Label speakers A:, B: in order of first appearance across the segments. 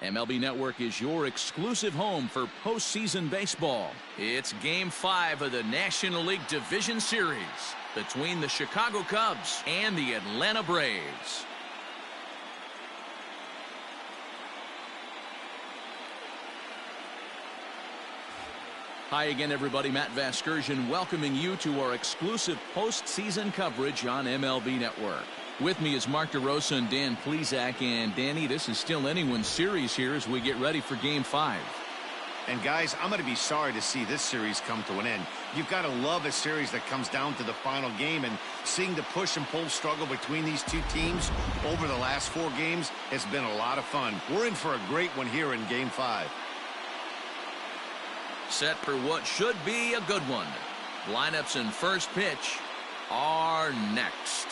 A: MLB Network is your exclusive home for postseason baseball. It's Game 5 of the National League Division Series between the Chicago Cubs and the Atlanta Braves. Hi again, everybody. Matt Vasgersian welcoming you to our exclusive postseason coverage on MLB Network. With me is Mark DeRosa and Dan Plesac. And Danny, this is still anyone's series here as we get ready for Game 5.
B: And guys, I'm going to be sorry to see this series come to an end. You've got to love a series that comes down to the final game, and seeing the push and pull struggle between these two teams over the last 4 games has been a lot of fun. We're in for a great one here in Game 5.
A: Set for what should be a good one. Lineups and first pitch are next.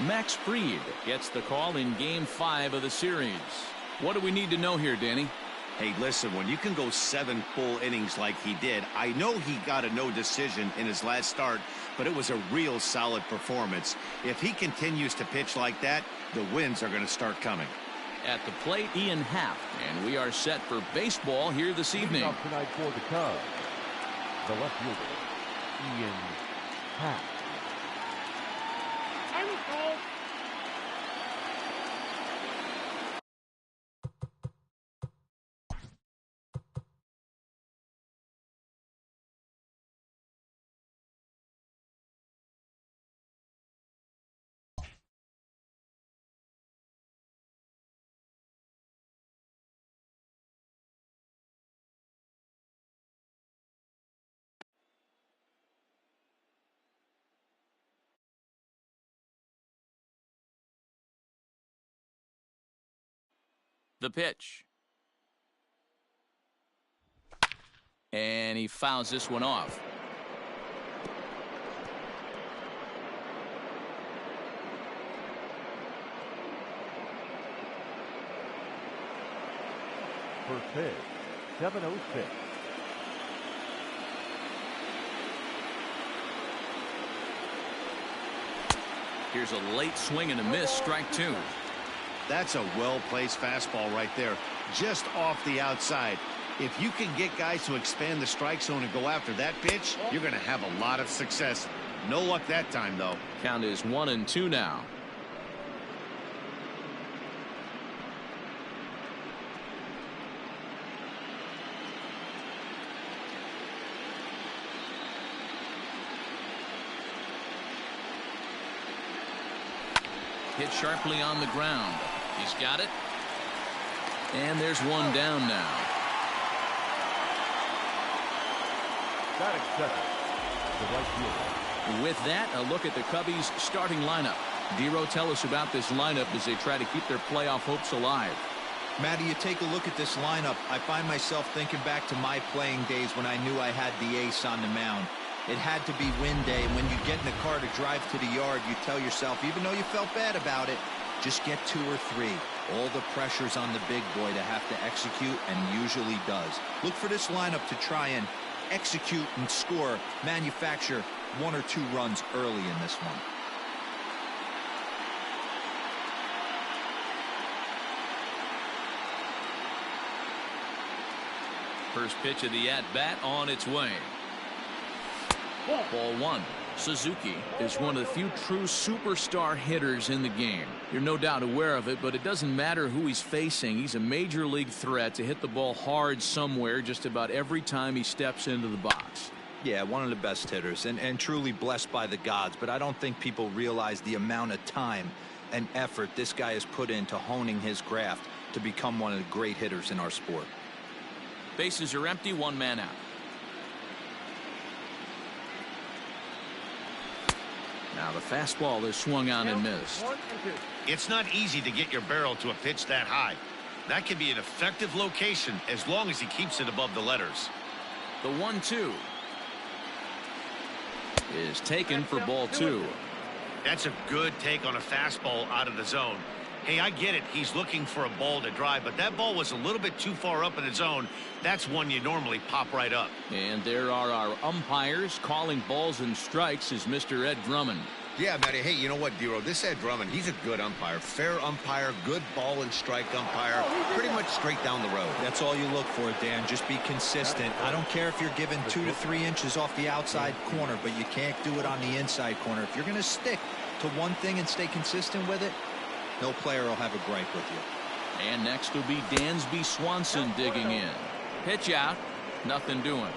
A: Max Fried gets the call in Game 5 of the series. What do we need to know here, Danny?
B: Hey, listen, when you can go 7 full innings like he did, I know he got a no decision in his last start, but it was a real solid performance. If he continues to pitch like that, the wins are going to start coming.
A: At the plate, Ian Happ, and we are set for baseball here this evening.
C: Up tonight for the Cubs, the left fielder, Ian Happ.
A: The pitch. And he fouls this one off.
C: First pitch, 7-0 pitch.
A: Here's a late swing and a miss, strike 2.
B: That's a well-placed fastball right there, just off the outside. If you can get guys to expand the strike zone and go after that pitch, you're going to have a lot of success. No luck that time, though.
A: Count is 1-2 now. Hit sharply on the ground. He's got it. And there's one down now.
C: Batting second, the right fielder.
A: With that, a look at the Cubbies' starting lineup. Dero, tell us about this lineup as they try to keep their playoff hopes alive.
D: Matty, you take a look at this lineup. I find myself thinking back to my playing days when I knew I had the ace on the mound. It had to be win day. When you get in the car to drive to the yard, you tell yourself, even though you felt bad about it, just get 2 or 3. All the pressure's on the big boy to have to execute, and usually does. Look for this lineup to try and execute and score, manufacture 1 or 2 runs early in this one.
A: First pitch of the at-bat on its way. Ball 1. Suzuki is one of the few true superstar hitters in the game. You're no doubt aware of it, but it doesn't matter who he's facing. He's a major league threat to hit the ball hard somewhere just about every time he steps into the box.
D: Yeah, one of the best hitters and truly blessed by the gods, but I don't think people realize the amount of time and effort this guy has put into honing his craft to become one of the great hitters in our sport.
A: Bases are empty, 1 man out. Now the fastball is swung on and missed.
B: It's not easy to get your barrel to a pitch that high. That can be an effective location as long as he keeps it above the letters.
A: The 1-2 is taken for ball 2.
B: That's a good take on a fastball out of the zone. Hey, I get it. He's looking for a ball to drive, but that ball was a little bit too far up in the zone. That's one you normally pop right up.
A: And there are our umpires calling balls and strikes is Mr. Ed Drummond.
B: Yeah, Matty. Hey, you know what, Dero? This Ed Drummond, he's a good umpire. Fair umpire, good ball and strike umpire. Pretty much straight down the road.
D: That's all you look for, Dan. Just be consistent. I don't care if you're given 2 to 3 inches off the outside corner, but you can't do it on the inside corner. If you're going to stick to one thing and stay consistent with it, no player will have a gripe with you.
A: And next will be Dansby Swanson digging in. Pitch out. Nothing doing.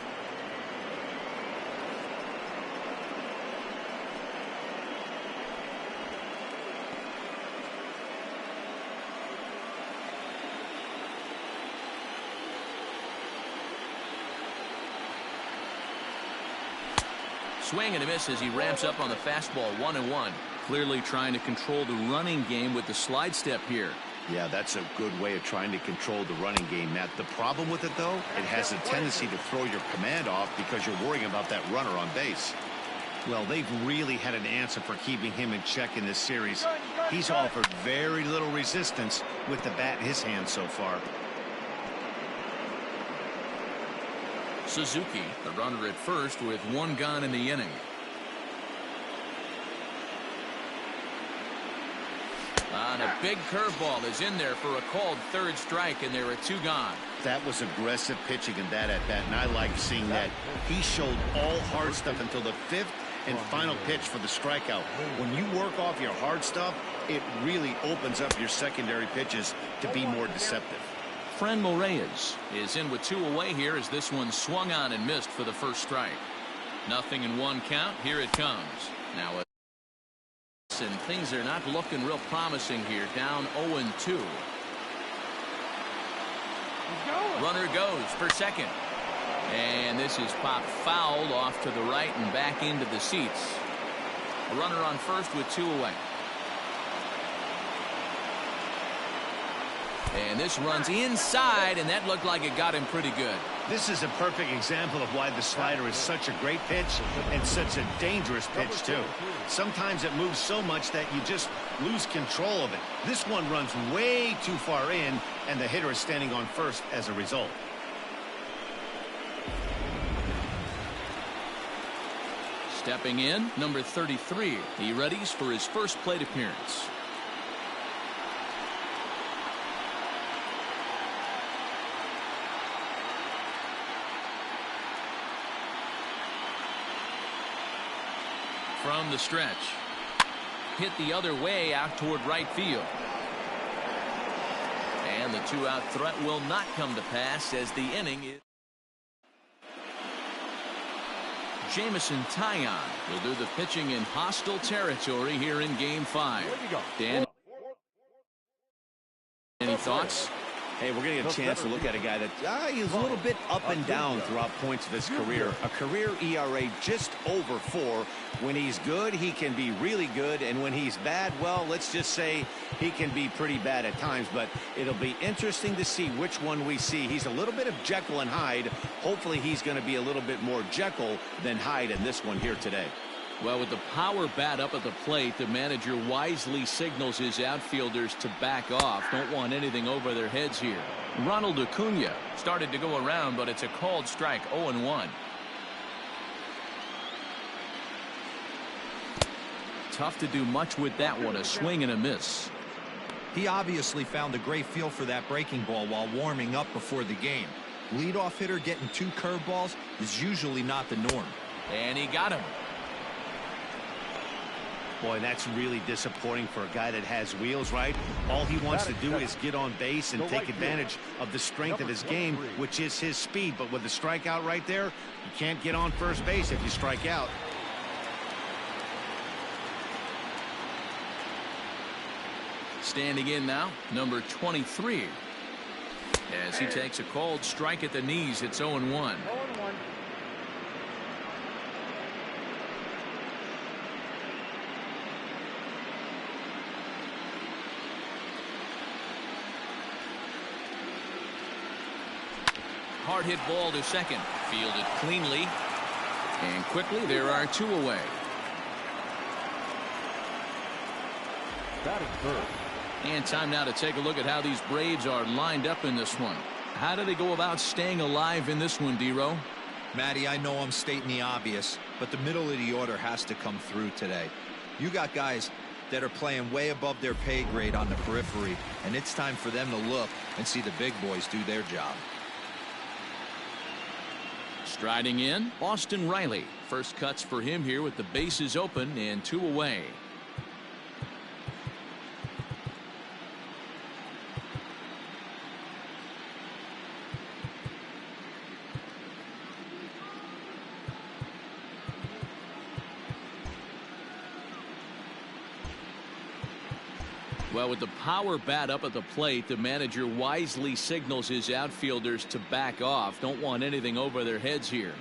A: Swing and a miss as he ramps up on the fastball. 1-1. Clearly trying to control the running game with the slide step here.
B: Yeah, that's a good way of trying to control the running game, Matt. The problem with it, though, it has a tendency to throw your command off because you're worrying about that runner on base. Well, they've really had an answer for keeping him in check in this series. He's offered very little resistance with the bat in his hand so far.
A: Suzuki, the runner at first with 1 gone in the inning. And a big curveball is in there for a called 3rd strike, and there are 2 gone.
B: That was aggressive pitching in that at bat, and I like seeing that. He showed all hard stuff until the 5th and final pitch for the strikeout. When you work off your hard stuff, it really opens up your secondary pitches to be more deceptive.
A: Fran Reyes is in with 2 away here as this one swung on and missed for the 1st strike. Nothing in 1 count. Here it comes. Now and things are not looking real promising here. Down 0-2. Runner goes for second. And this is popped foul off to the right and back into the seats. A runner on first with 2 away. And this runs inside, and that looked like it got him pretty good.
B: This is a perfect example of why the slider is such a great pitch and such a dangerous pitch, too. Sometimes it moves so much that you just lose control of it. This one runs way too far in, and the hitter is standing on first as a result.
A: Stepping in, number 33. He readies for his first plate appearance. From the stretch. Hit the other way out toward right field. And the 2-out threat will not come to pass as the inning is. Jamison Taillon will do the pitching in hostile territory here in Game 5. Dan, any thoughts?
B: Hey, we're going to get a chance to look at a guy that he's a little bit up and down throughout points of his career. A career ERA just over 4. When he's good, he can be really good. And when he's bad, well, let's just say he can be pretty bad at times. But it'll be interesting to see which one we see. He's a little bit of Jekyll and Hyde. Hopefully he's going to be a little bit more Jekyll than Hyde in this one here today.
A: Well, with the power bat up at the plate, the manager wisely signals his outfielders to back off. Don't want anything over their heads here. Ronald Acuna started to go around, but it's a called strike. 0-1. Tough to do much with that one. A swing and a miss.
D: He obviously found a great feel for that breaking ball while warming up before the game. Leadoff hitter getting 2 curveballs is usually not the norm.
A: And he got him.
B: Boy, that's really disappointing for a guy that has wheels, right? All he wants to do is get on base and take advantage of the strength of his game, which is his speed. But with the strikeout right there, you can't get on first base if you strike out.
A: Standing in now, number 23. As he takes a called strike at the knees, it's 0-1. Hard hit ball to second. Fielded cleanly. And quickly there are 2 away.
C: Batting first,
A: And time now to take a look at how these Braves are lined up in this one. How do they go about staying alive in this one, D-Row?
D: Matty, I know I'm stating the obvious, but the middle of the order has to come through today. You got guys that are playing way above their pay grade on the periphery, and it's time for them to look and see the big boys do their job.
A: Striding in, Austin Riley. First cuts for him here with the bases open and 2 away. Well, with the power bat up at the plate, the manager wisely signals his outfielders to back off. Don't want anything over their heads here.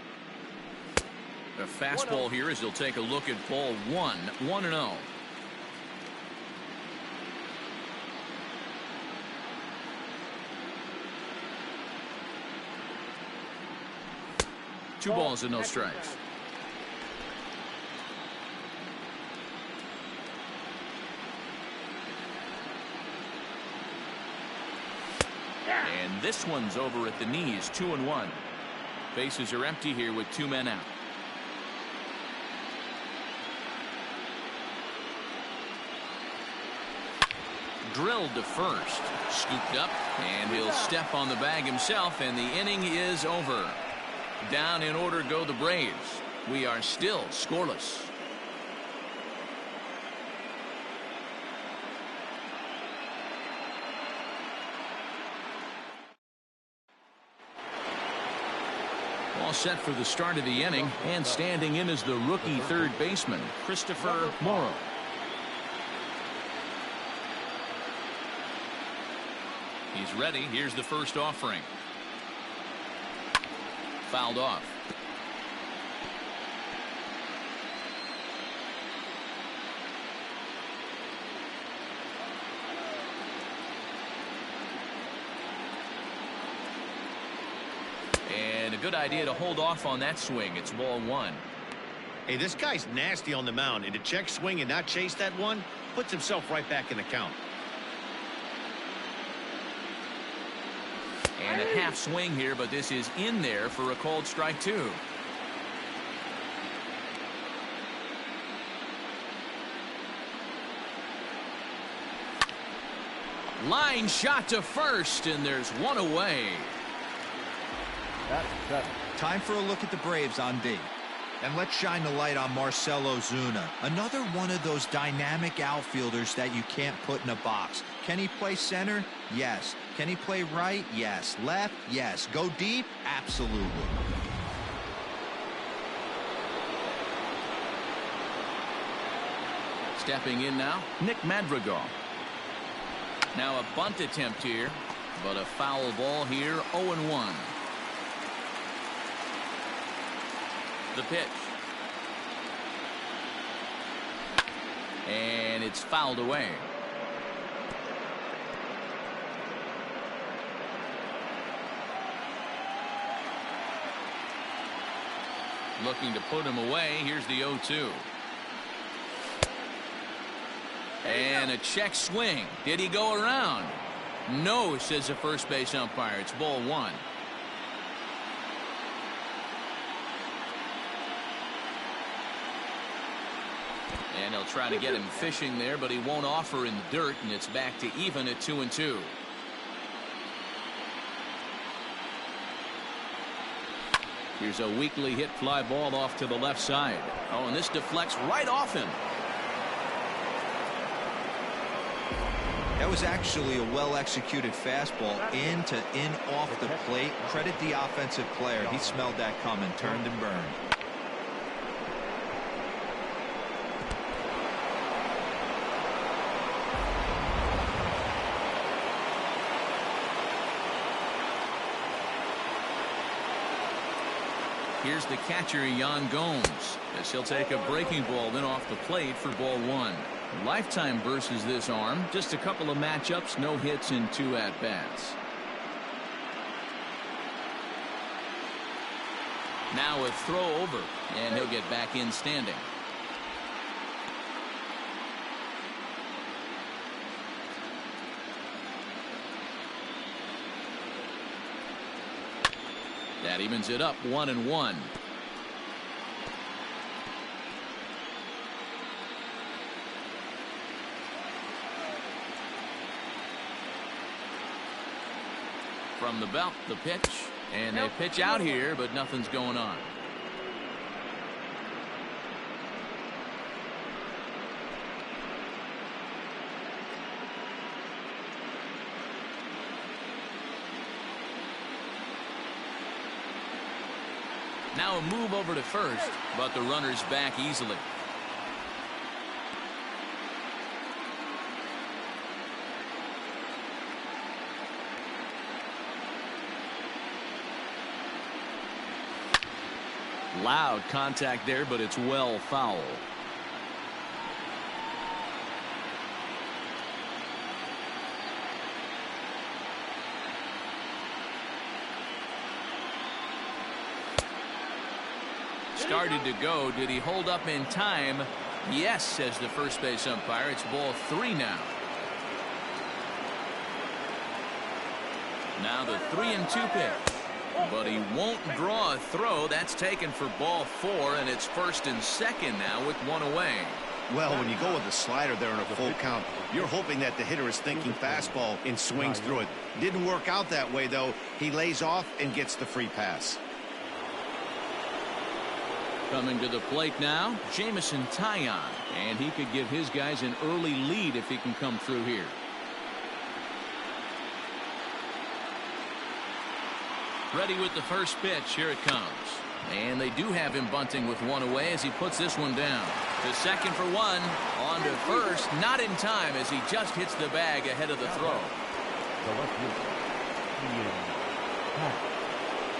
A: A fastball here as he'll take a look at ball 1, 1-0. Two balls and no strikes. And this one's over at the knees, 2-1. Bases are empty here with 2 men out. Drilled to first, scooped up, and he'll step on the bag himself, and the inning is over. Down in order go the Braves. We are still scoreless. All set for the start of the inning, and standing in is the rookie third baseman, Christopher Morrow. He's ready. Here's the first offering. Fouled off. And a good idea to hold off on that swing. It's ball 1.
B: Hey, this guy's nasty on the mound, and to check swing and not chase that one puts himself right back in the count.
A: And a half swing here, but this is in there for a called strike 2. Line shot to first, and there's 1 away.
D: Time for a look at the Braves on D. And let's shine the light on Marcell Ozuna. Another one of those dynamic outfielders that you can't put in a box. Can he play center? Yes. Can he play right? Yes. Left? Yes. Go deep? Absolutely.
A: Stepping in now, Nick Madrigal. Now a bunt attempt here, but a foul ball here, 0-1. The pitch. And it's fouled away. Looking to put him away. Here's the 0-2. And a check swing. Did he go around? No, says the first base umpire. It's ball 1. And he'll try to get him fishing there, but he won't offer in the dirt, and it's back to even at 2-2. Here's a weakly hit fly ball off to the left side. Oh, and this deflects right off him.
D: That was actually a well-executed fastball in off the plate. Credit the offensive player. He smelled that coming, turned and burned.
A: Here's the catcher, Yan Gomes, as he'll take a breaking ball in off the plate for ball 1. Lifetime versus this arm. Just a couple of matchups, no hits in 2 at-bats. Now a throw over, and he'll get back in standing. That evens it up 1-1. From the belt, the pitch, and they pitch out here, but nothing's going on. Now a move over to first, but the runner's back easily. Loud contact there, but it's well foul. Started to go. Did he hold up in time? Yes, says the first base umpire. It's ball 3 now. Now the 3-2 pitch. But he won't draw a throw. That's taken for ball 4, and it's first and second now with 1 away.
B: Well, when you go with the slider there in a full count, you're hoping that the hitter is thinking fastball and swings through it. Didn't work out that way, though. He lays off and gets the free pass.
A: Coming to the plate now, Jamison Taillon, and he could give his guys an early lead if he can come through here. Ready with the first pitch. Here it comes. And they do have him bunting with 1 away as he puts this one down. To second for 1. On to first. Not in time as he just hits the bag ahead of the throw.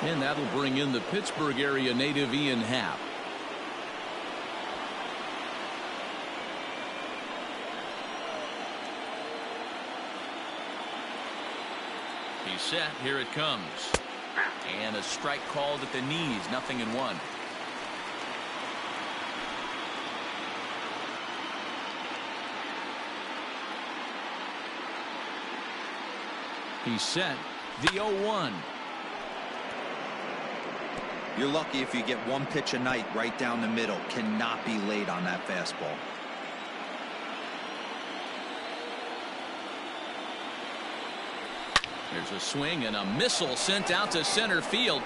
A: And that'll bring in the Pittsburgh area native Ian Happ. He's set. Here it comes. And a strike called at the knees. 0-1. He's set. The 0-1.
D: You're lucky if you get 1 pitch a night right down the middle. Cannot be late on that fastball.
A: There's a swing and a missile sent out to center field.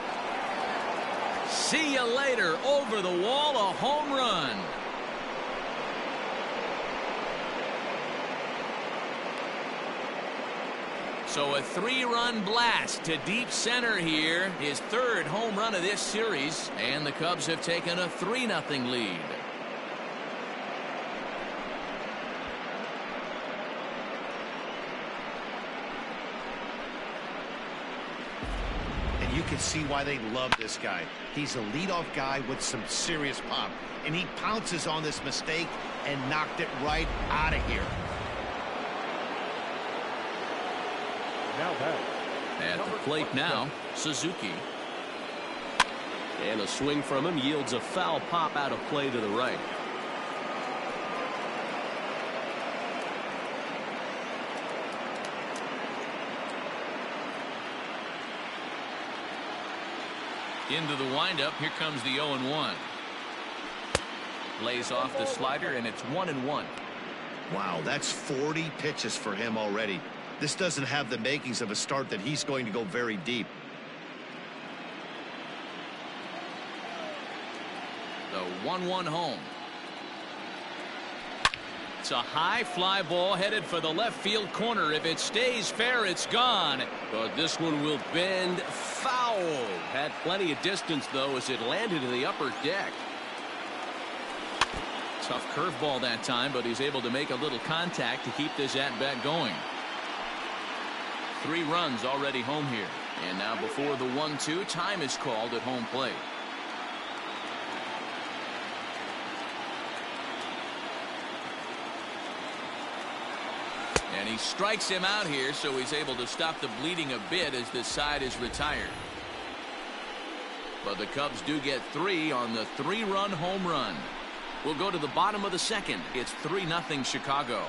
A: See you later. Over the wall, a home run. So a 3-run blast to deep center here. His 3rd home run of this series. And the Cubs have taken a 3-0 lead.
B: You can see why they love this guy. He's a leadoff guy with some serious pop, and he pounces on this mistake and knocked it right out of here.
A: At the plate now, Suzuki.
E: And a swing from him yields a foul pop out of play to the right.
A: Into the windup. Here comes the 0-1. Lays off the slider, and it's 1-1.
B: Wow, that's 40 pitches for him already. This doesn't have the makings of a start that he's going to go very deep.
A: The 1-1 home. It's a high fly ball headed for the left field corner. If it stays fair, it's gone.
E: But this one will bend foul. Had plenty of distance, though, as it landed in the upper deck.
A: Tough curveball that time, but he's able to make a little contact to keep this at-bat going. 3 runs already home here. And now before the 1-2, time is called at home plate. And he strikes him out here, so he's able to stop the bleeding a bit as this side is retired. But the Cubs do get 3 on the 3-run home run. We'll go to the bottom of the second. It's 3-0 Chicago.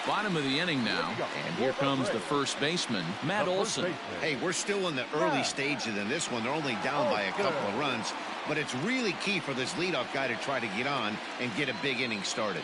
A: Bottom of the inning now, and here comes the first baseman, Matt Olson.
B: Hey, we're still in the early stages in this one. They're only down by a couple of runs, but it's really key for this leadoff guy to try to get on and get a big inning started.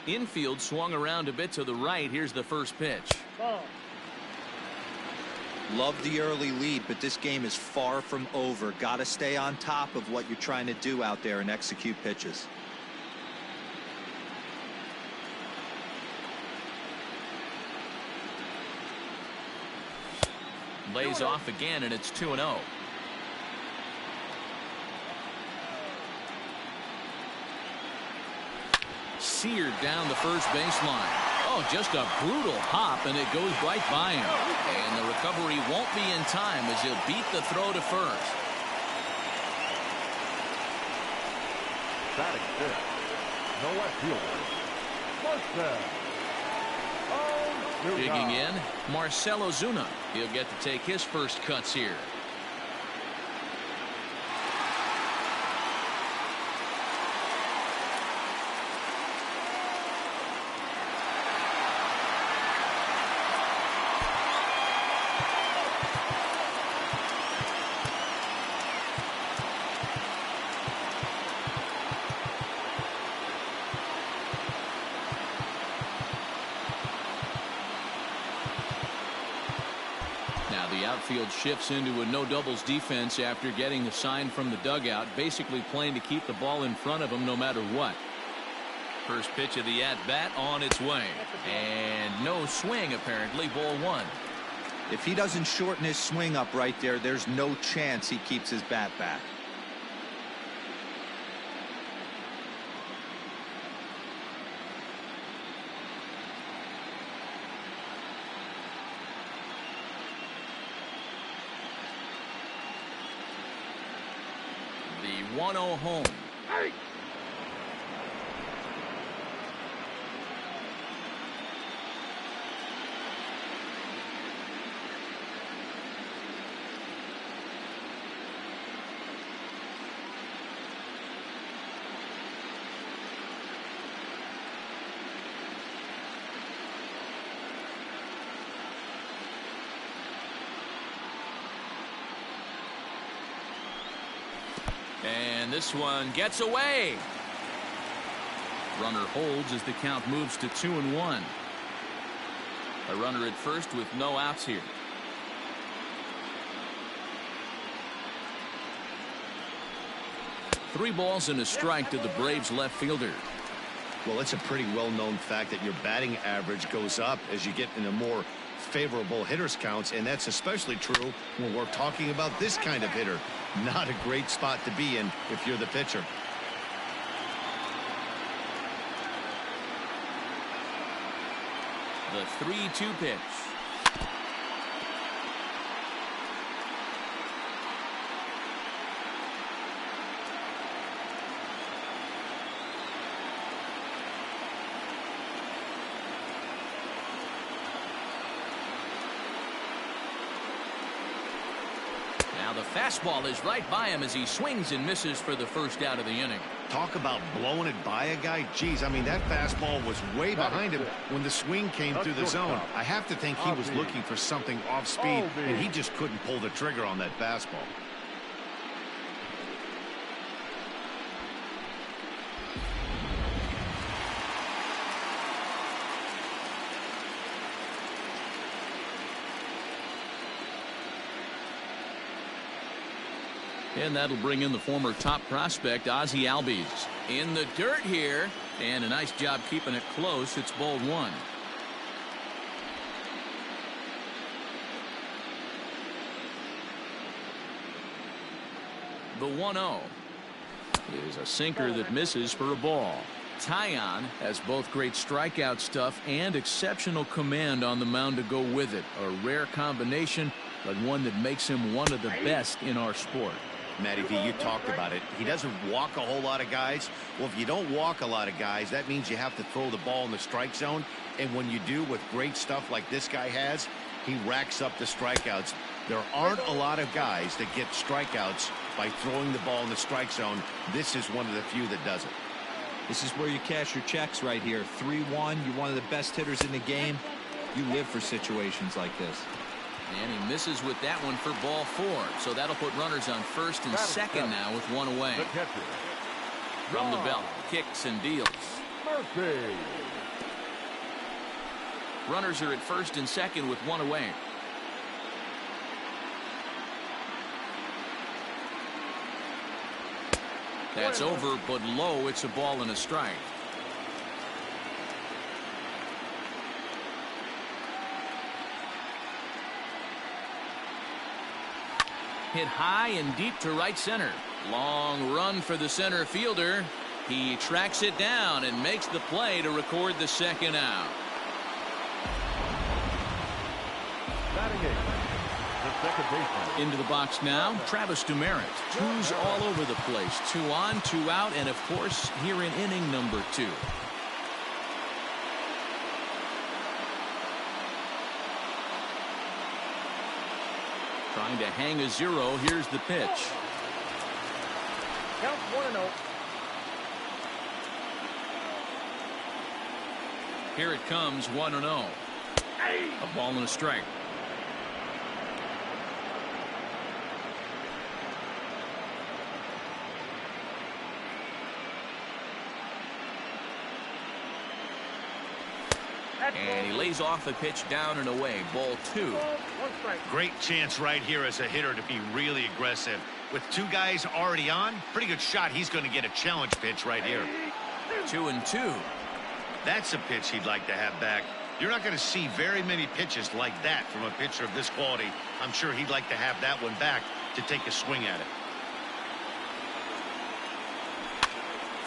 A: Infield swung around a bit to the right. Here's the first pitch.
D: Love the early lead, but this game is far from over. Got to stay on top of what you're trying to do out there and execute pitches.
A: Lays off again, and it's 2-0. Seared down the first baseline. Oh, just a brutal hop, and it goes right by him. And the recovery won't be in time as he'll beat the throw to first.
C: Batting fifth, the left fielder, Marcell.
A: Digging in, Marcell Ozuna. He'll get to take his first cuts here. Now the outfield shifts into a no doubles defense after getting the sign from the dugout, basically playing to keep the ball in front of him no matter what. First pitch of the at-bat on its way, and no swing apparently. Ball one.
D: If he doesn't shorten his swing up right there, there's no chance he keeps his bat back.
A: The 1-0 home. And this one gets away. Runner holds as the count moves to 2-1. A runner at first with no outs here. Three balls and a strike to the Braves left fielder.
B: Well, it's a pretty well-known fact that your batting average goes up as you get into more favorable hitters counts, and that's especially true when we're talking about this kind of hitter. Not a great spot to be in if you're the pitcher.
A: The 3-2 pitch. Now the fastball is right by him as he swings and misses for the first out of the inning.
B: Talk about blowing it by a guy. Geez, I mean, that fastball was way behind him when the swing came through the zone. I have to think he was looking for something off speed, and he just couldn't pull the trigger on that fastball.
A: And that'll bring in the former top prospect, Ozzie Albies. In the dirt here, and a nice job keeping it close. It's ball one. The 1-0 is a sinker that misses for a ball. Taillon has both great strikeout stuff and exceptional command on the mound to go with it. A rare combination, but one that makes him one of the best in our sport.
B: Matty V, you talked about it. He doesn't walk a whole lot of guys. Well, if you don't walk a lot of guys, that means you have to throw the ball in the strike zone. And when you do, with great stuff like this guy has, he racks up the strikeouts. There aren't a lot of guys that get strikeouts by throwing the ball in the strike zone. This is one of the few that does it.
D: This is where you cash your checks right here. 3-1. You're one of the best hitters in the game. You live for situations like this.
A: And he misses with that one for ball 4. So that'll put runners on first and second now with one away. From the belt, kicks and deals.
C: Murphy.
A: Runners are at first and second with one away. That's over, but low. It's a ball and a strike. Hit high and deep to right center. Long run for the center fielder. He tracks it down and makes the play to record the second out. Into the box now, Travis Demeritte. Twos all over the place. 2 on, 2 out, and of course, here in inning number 2. Trying to hang a 0. Here's the pitch.
C: Count 1-0.
A: Here it comes, 1-0. A ball and a strike. And he lays off the pitch down and away. Ball 2.
B: Great chance right here as a hitter to be really aggressive. With 2 guys already on, pretty good shot. He's going to get a challenge pitch right here.
A: 2-2.
B: That's a pitch he'd like to have back. You're not going to see very many pitches like that from a pitcher of this quality. I'm sure he'd like to have that one back to take a swing at it.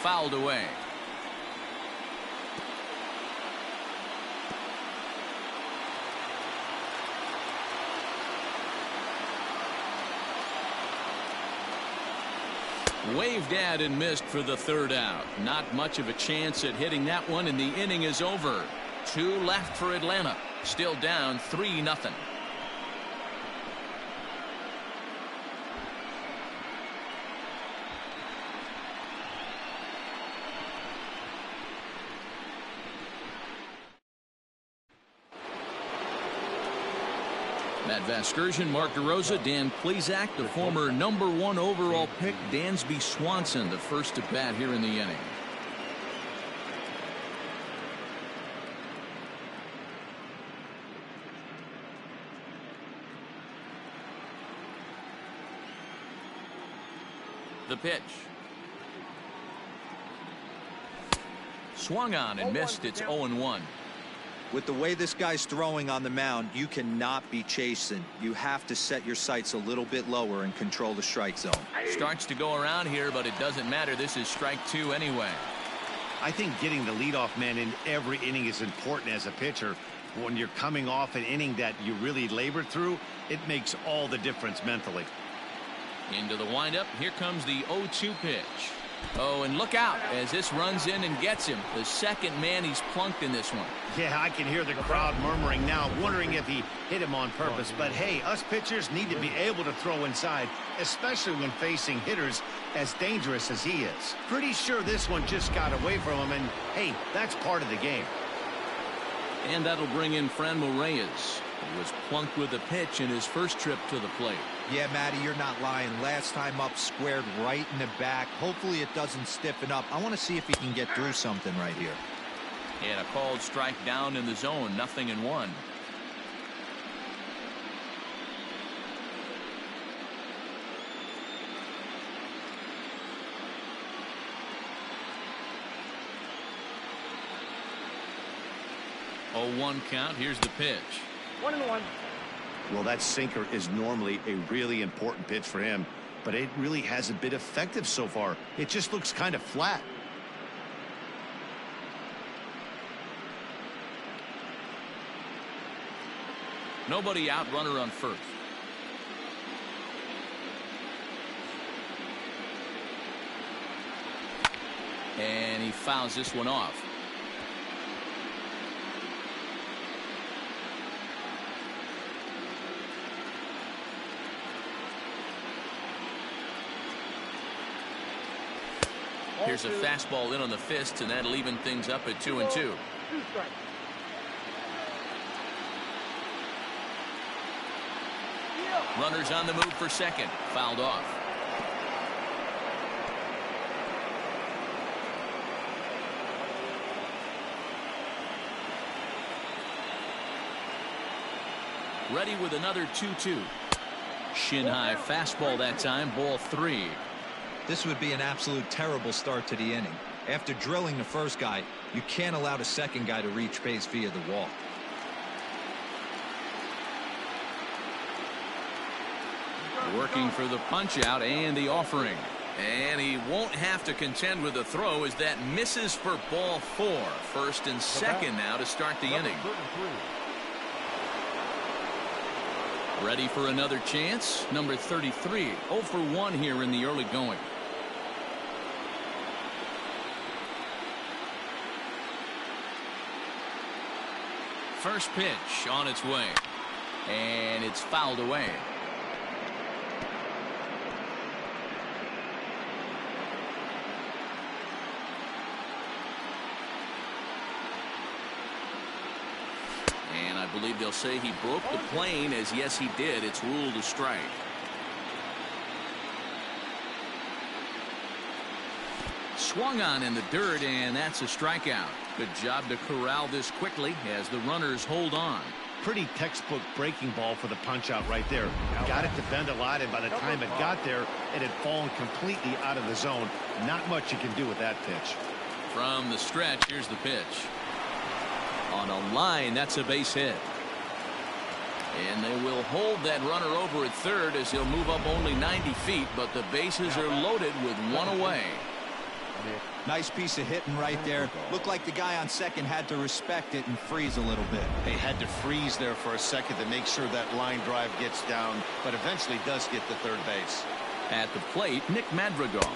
A: Fouled away. Waved at and missed for the 3rd out. Not much of a chance at hitting that one, and the inning is over. 2 left for Atlanta. Still down 3-0. Matt Vasgersian, Mark DeRosa, Dan Plesac, the former #1 overall pick, Dansby Swanson, the first at bat here in the inning. The pitch. Swung on and missed. It's 0-1.
D: With the way this guy's throwing on the mound, you cannot be chasing. You have to set your sights a little bit lower and control the strike zone.
A: Starts to go around here, but it doesn't matter. This is strike 2 anyway.
B: I think getting the leadoff man in every inning is important as a pitcher. When you're coming off an inning that you really labored through, it makes all the difference mentally.
A: Into the windup. Here comes the 0-2 pitch. Oh, and look out as this runs in and gets him. The second man he's plunked in this one.
B: Yeah, I can hear the crowd murmuring now, wondering if he hit him on purpose. But hey, us pitchers need to be able to throw inside, especially when facing hitters as dangerous as he is. Pretty sure this one just got away from him, and hey, that's part of the game.
A: And that'll bring in Franmil Reyes. He was plunked with a pitch in his first trip to the plate.
D: Yeah, Matty, you're not lying. Last time up, squared right in the back. Hopefully it doesn't stiffen up. I want to see if he can get through something right here.
A: And a called strike down in the zone. 0-1. 0-1 count. Here's the pitch.
F: 1-1.
B: Well, that sinker is normally a really important pitch for him, but it really hasn't been effective so far. It just looks kind of flat.
A: Nobody out, runner on first. And he fouls this one off. Here's a fastball in on the fist, and that'll even things up at 2-2.
F: 2 strikes.
A: Runners on the move for second. Fouled off. Ready with another 2-2. Shin high fastball that time. Ball 3.
D: This would be an absolute terrible start to the inning. After drilling the first guy, you can't allow the second guy to reach base via the walk.
A: Working for the punch out and the offering. And he won't have to contend with the throw as that misses for ball 4. First and second now to start the inning. Ready for another chance. Number 33. 0 for 1 here in the early going. First pitch on its way. And it's fouled away. And I believe they'll say he broke the plane, as yes he did. It's ruled a strike. Swung on in the dirt, and that's a strikeout. Good job to corral this quickly as the runners hold on.
B: Pretty textbook breaking ball for the punch out right there. Got it to bend a lot, and by the time it got there, it had fallen completely out of the zone. Not much you can do with that pitch.
A: From the stretch, here's the pitch. On a line, that's a base hit. And they will hold that runner over at third as he'll move up only 90 feet, but the bases are loaded with one away.
D: Nice piece of hitting right there. Looked like the guy on second had to respect it and freeze a little bit.
B: They had to freeze there for a second to make sure that line drive gets down, but eventually does get to third base.
A: At the plate, Nick Madrigal,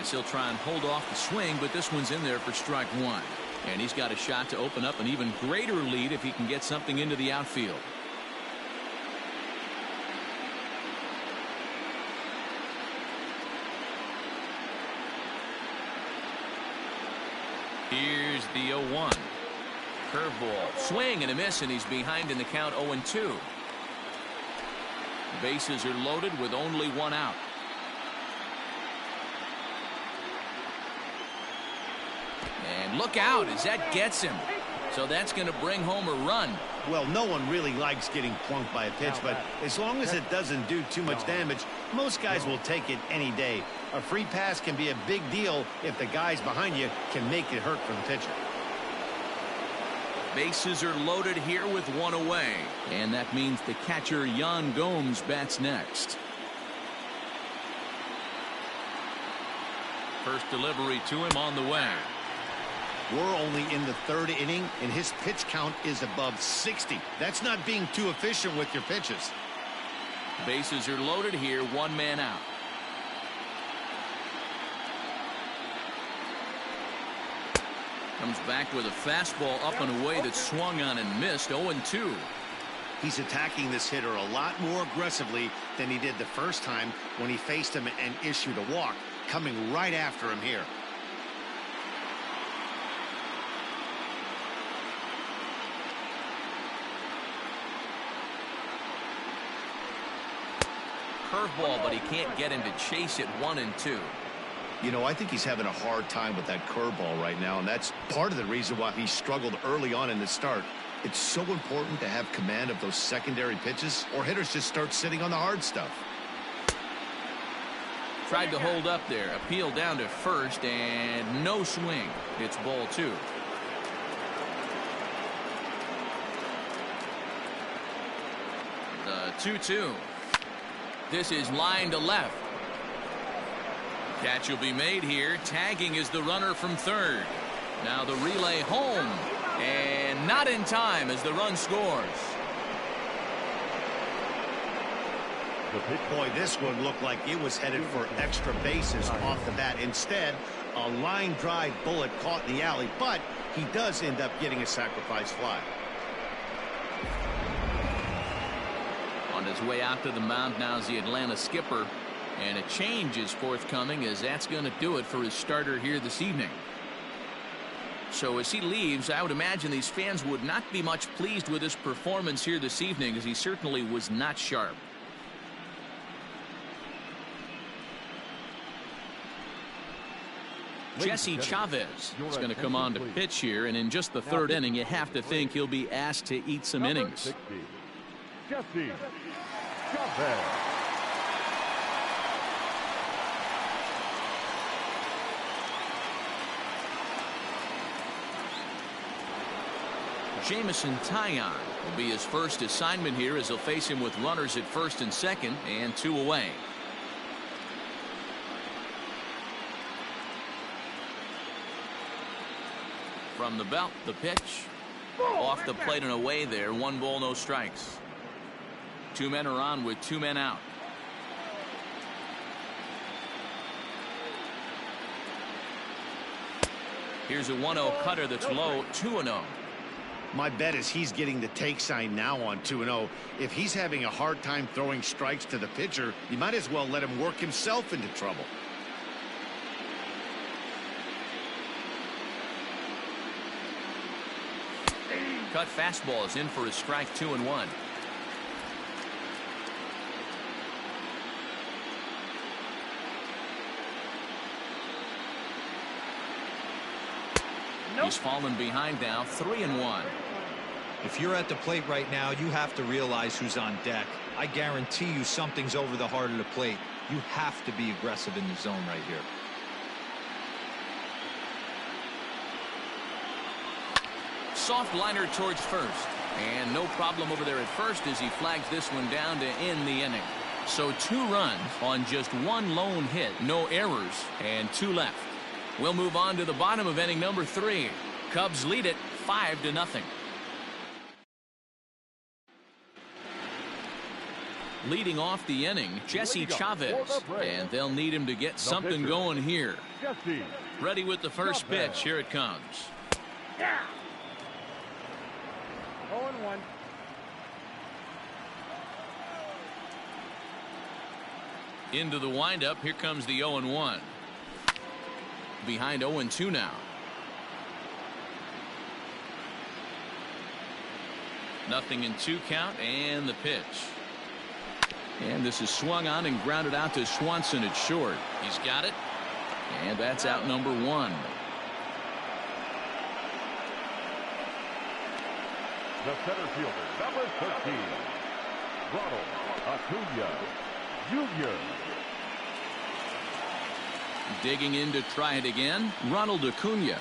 A: as he'll try and hold off the swing, but this one's in there for strike 1. And he's got a shot to open up an even greater lead if he can get something into the outfield. Here's the 0-1. Curveball. Swing and a miss, and he's behind in the count 0-2. Bases are loaded with only one out. And look out as that gets him. So that's going to bring home a run.
B: Well, no one really likes getting plunked by a pitch, but as long as it doesn't do too much damage, most guys will take it any day. A free pass can be a big deal if the guys behind you can make it hurt for the pitcher.
A: Bases are loaded here with one away. And that means the catcher, Yan Gomes, bats next. First delivery to him on the way.
B: We're only in the third inning, and his pitch count is above 60. That's not being too efficient with your pitches.
A: Bases are loaded here, one man out. Comes back with a fastball up and away that swung on and missed. 0-2.
B: He's attacking this hitter a lot more aggressively than he did the first time when he faced him and issued a walk, coming right after him here.
A: Curveball, but he can't get him to chase it. 1-2.
B: You know, I think he's having a hard time with that curveball right now, and that's part of the reason why he struggled early on in the start. It's so important to have command of those secondary pitches, or hitters just start sitting on the hard stuff.
A: Tried to hold up there. Appeal down to first, and no swing. It's ball 2. 2-2. This is line to left. Catch will be made here. Tagging is the runner from third. Now the relay home. And not in time as the run scores.
B: Boy, this one looked like it was headed for extra bases off the bat. Instead, a line drive bullet caught in the alley, but he does end up getting a sacrifice fly.
A: On his way out to the mound now is the Atlanta skipper. And a change is forthcoming, as that's going to do it for his starter here this evening. So as he leaves, I would imagine these fans would not be much pleased with his performance here this evening, as he certainly was not sharp. Jesse Chavez is going to come on to pitch here, and in just the third inning, you have to think he'll be asked to eat some innings.
C: Jesse Chavez.
A: Jamison Taillon will be his first assignment here, as he'll face him with runners at first and second and 2 away. From the belt, the pitch. Off the plate and away there. 1 ball, no strikes. 2 men are on with 2 men out. Here's a 1-0 cutter that's low. 2-0.
B: My bet is he's getting the take sign now on 2-0. If he's having a hard time throwing strikes to the pitcher, you might as well let him work himself into trouble.
A: Cut fastball is in for a strike. 2-1. He's fallen behind now. 3-1.
D: If you're at the plate right now, you have to realize who's on deck. I guarantee you something's over the heart of the plate. You have to be aggressive in the zone right here.
A: Soft liner towards first, and no problem over there at first as he flags this one down to end the inning. So 2 runs on just 1 lone hit, no errors, and 2 left. We'll move on to the bottom of inning number 3. Cubs lead it 5-0. Leading off the inning, Jesse Chavez, and they'll need him to get something going here. Ready with the first pitch. Here it comes.
F: Yeah. 0-1.
A: Into the windup. Here comes the 0-1. Behind 0-2 now. Nothing in 2 count, and the pitch. And this is swung on and grounded out to Swanson at short. He's got it. And that's out number 1.
C: The center fielder, number 13, Ronald Acuna Jr.
A: Digging in to try it again, Ronald Acuna.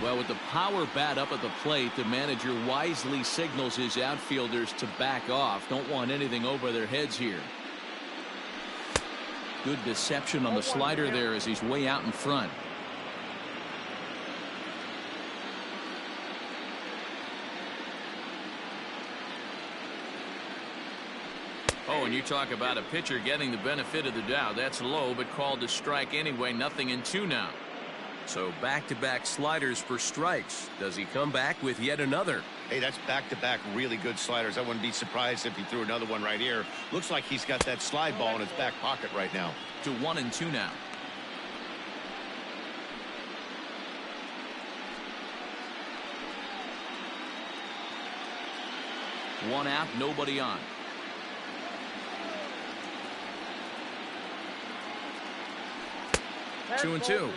A: Well, with the power bat up at the plate, the manager wisely signals his outfielders to back off. Don't want anything over their heads here. Good deception on the slider there as he's way out in front. Oh, and you talk about a pitcher getting the benefit of the doubt. That's low, but called a strike anyway. Nothing in 2 now. So back-to-back sliders for strikes. Does he come back with yet another?
B: Hey, that's back-to-back really good sliders. I wouldn't be surprised if he threw another one right here. Looks like he's got that slide ball in his back pocket right now.
A: To 1-2 now. One out, nobody on. Two and two.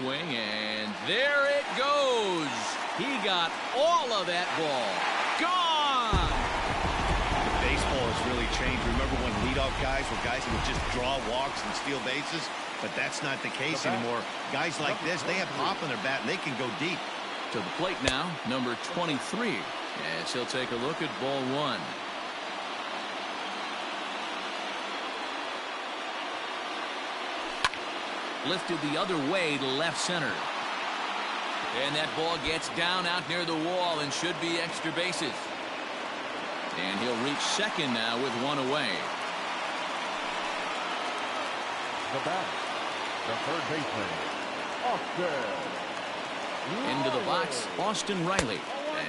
A: swing, and there it goes. He got all of that ball. Gone!
B: Baseball has really changed. Remember when leadoff guys were guys who would just draw walks and steal bases? But that's not the case anymore. Guys like this, they have pop in their bat, and they can go deep.
A: To the plate now, number 23, as he'll take a look at ball one. Lifted the other way to left center. And that ball gets down out near the wall and should be extra bases. And he'll reach second now with one away.
C: The bat, the third baseman, Austin.
A: Into the box, Austin Riley.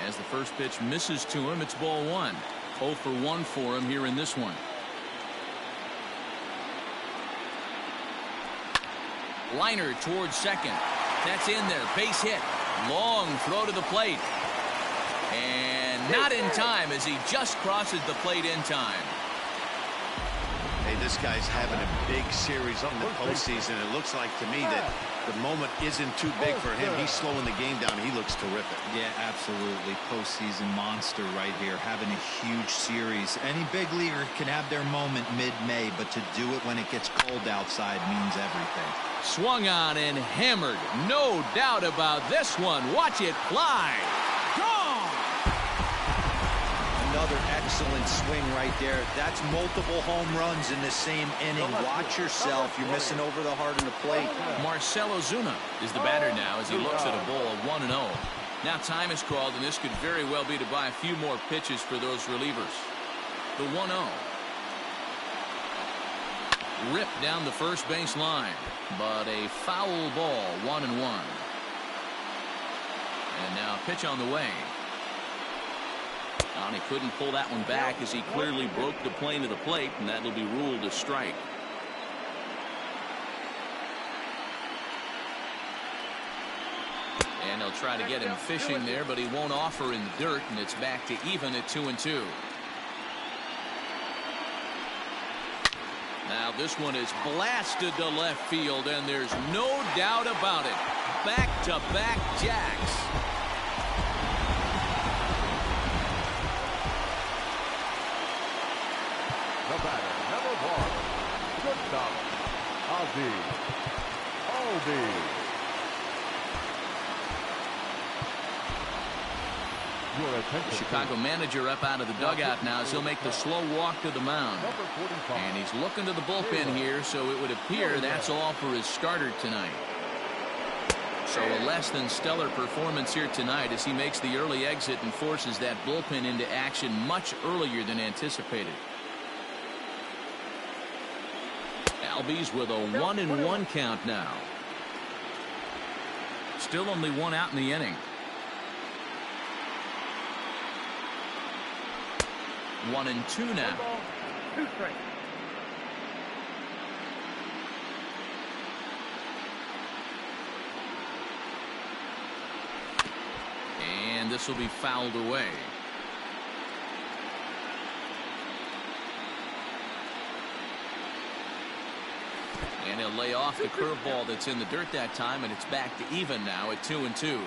A: As the first pitch misses to him, it's ball one. 0 for 1 for him here in this one. Liner towards second. That's in there. Base hit. Long throw to the plate. And not in time as he just crosses the plate in time.
B: Hey, this guy's having a big series in the postseason. It looks like to me that the moment isn't too big for him. He's slowing the game down. He looks terrific.
D: Yeah, absolutely. Postseason monster right here, having a huge series. Any big leaguer can have their moment mid-May, but to do it when it gets cold outside means everything.
A: Swung on and hammered. No doubt about this one. Watch it fly. Gone!
D: Another excellent swing right there. That's multiple home runs in the same inning. Watch yourself. You're missing over the heart of the plate.
A: Marcell Ozuna is the batter now as he looks at a ball of 1-0. Now time is called, and this could very well be to buy a few more pitches for those relievers. The 1-0. Ripped down the first base line, but a foul ball, 1-1. And now pitch on the way. And he couldn't pull that one back as he clearly broke the plane of the plate, and that'll be ruled a strike. And they'll try to get him fishing there, but he won't offer in the dirt, and it's back to even at 2-2. Now this one is blasted to left field, and there's no doubt about it. Back-to-back jacks.
C: The batter, number 1, shortstop, Aldi.
A: The Chicago manager up out of the dugout now as he'll make the slow walk to the mound. And he's looking to the bullpen here, so it would appear that's all for his starter tonight. So a less than stellar performance here tonight as he makes the early exit and forces that bullpen into action much earlier than anticipated. Albies with a 1-1 count now. Still only one out in the inning. 1-2 now.
F: 2 strikes.
A: And this will be fouled away. And he'll lay off the curveball that's in the dirt that time, and it's back to even now at 2-2.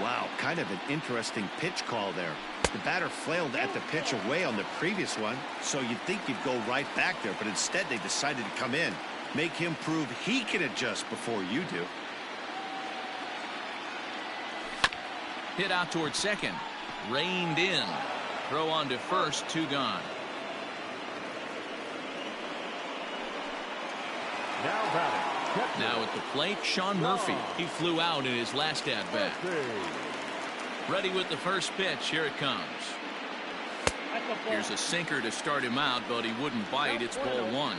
B: Wow, kind of an interesting pitch call there. The batter flailed at the pitch away on the previous one, so you'd think you'd go right back there, but instead they decided to come in. Make him prove he can adjust before you do.
A: Hit out towards second. Reined in. Throw on to first. 2 gone.
C: Now batting.
A: Now at the plate, Sean Murphy. He flew out in his last at-bat. Ready with the first pitch. Here it comes. Here's a sinker to start him out, but he wouldn't bite. It's ball 1.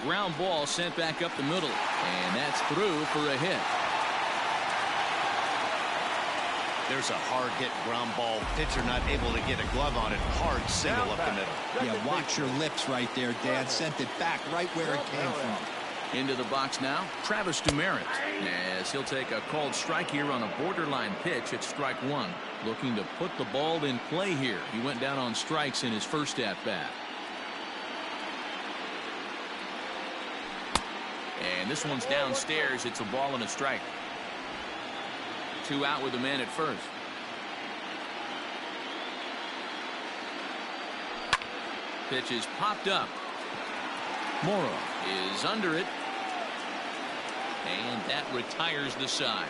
A: Ground ball sent back up the middle, and that's through for a hit.
B: There's a hard hit ground ball. Pitcher not able to get a glove on it. Hard single up the middle.
D: Yeah, watch your lips right there, Dan. Sent it back right where it came from.
A: Into the box now, Travis Dumarit, as he'll take a called strike here on a borderline pitch at strike 1. Looking to put the ball in play here. He went down on strikes in his first at-bat. And this one's downstairs. It's a ball and a strike. 2 out with a man at first. Pitch is popped up. Morrow is under it. And that retires the side.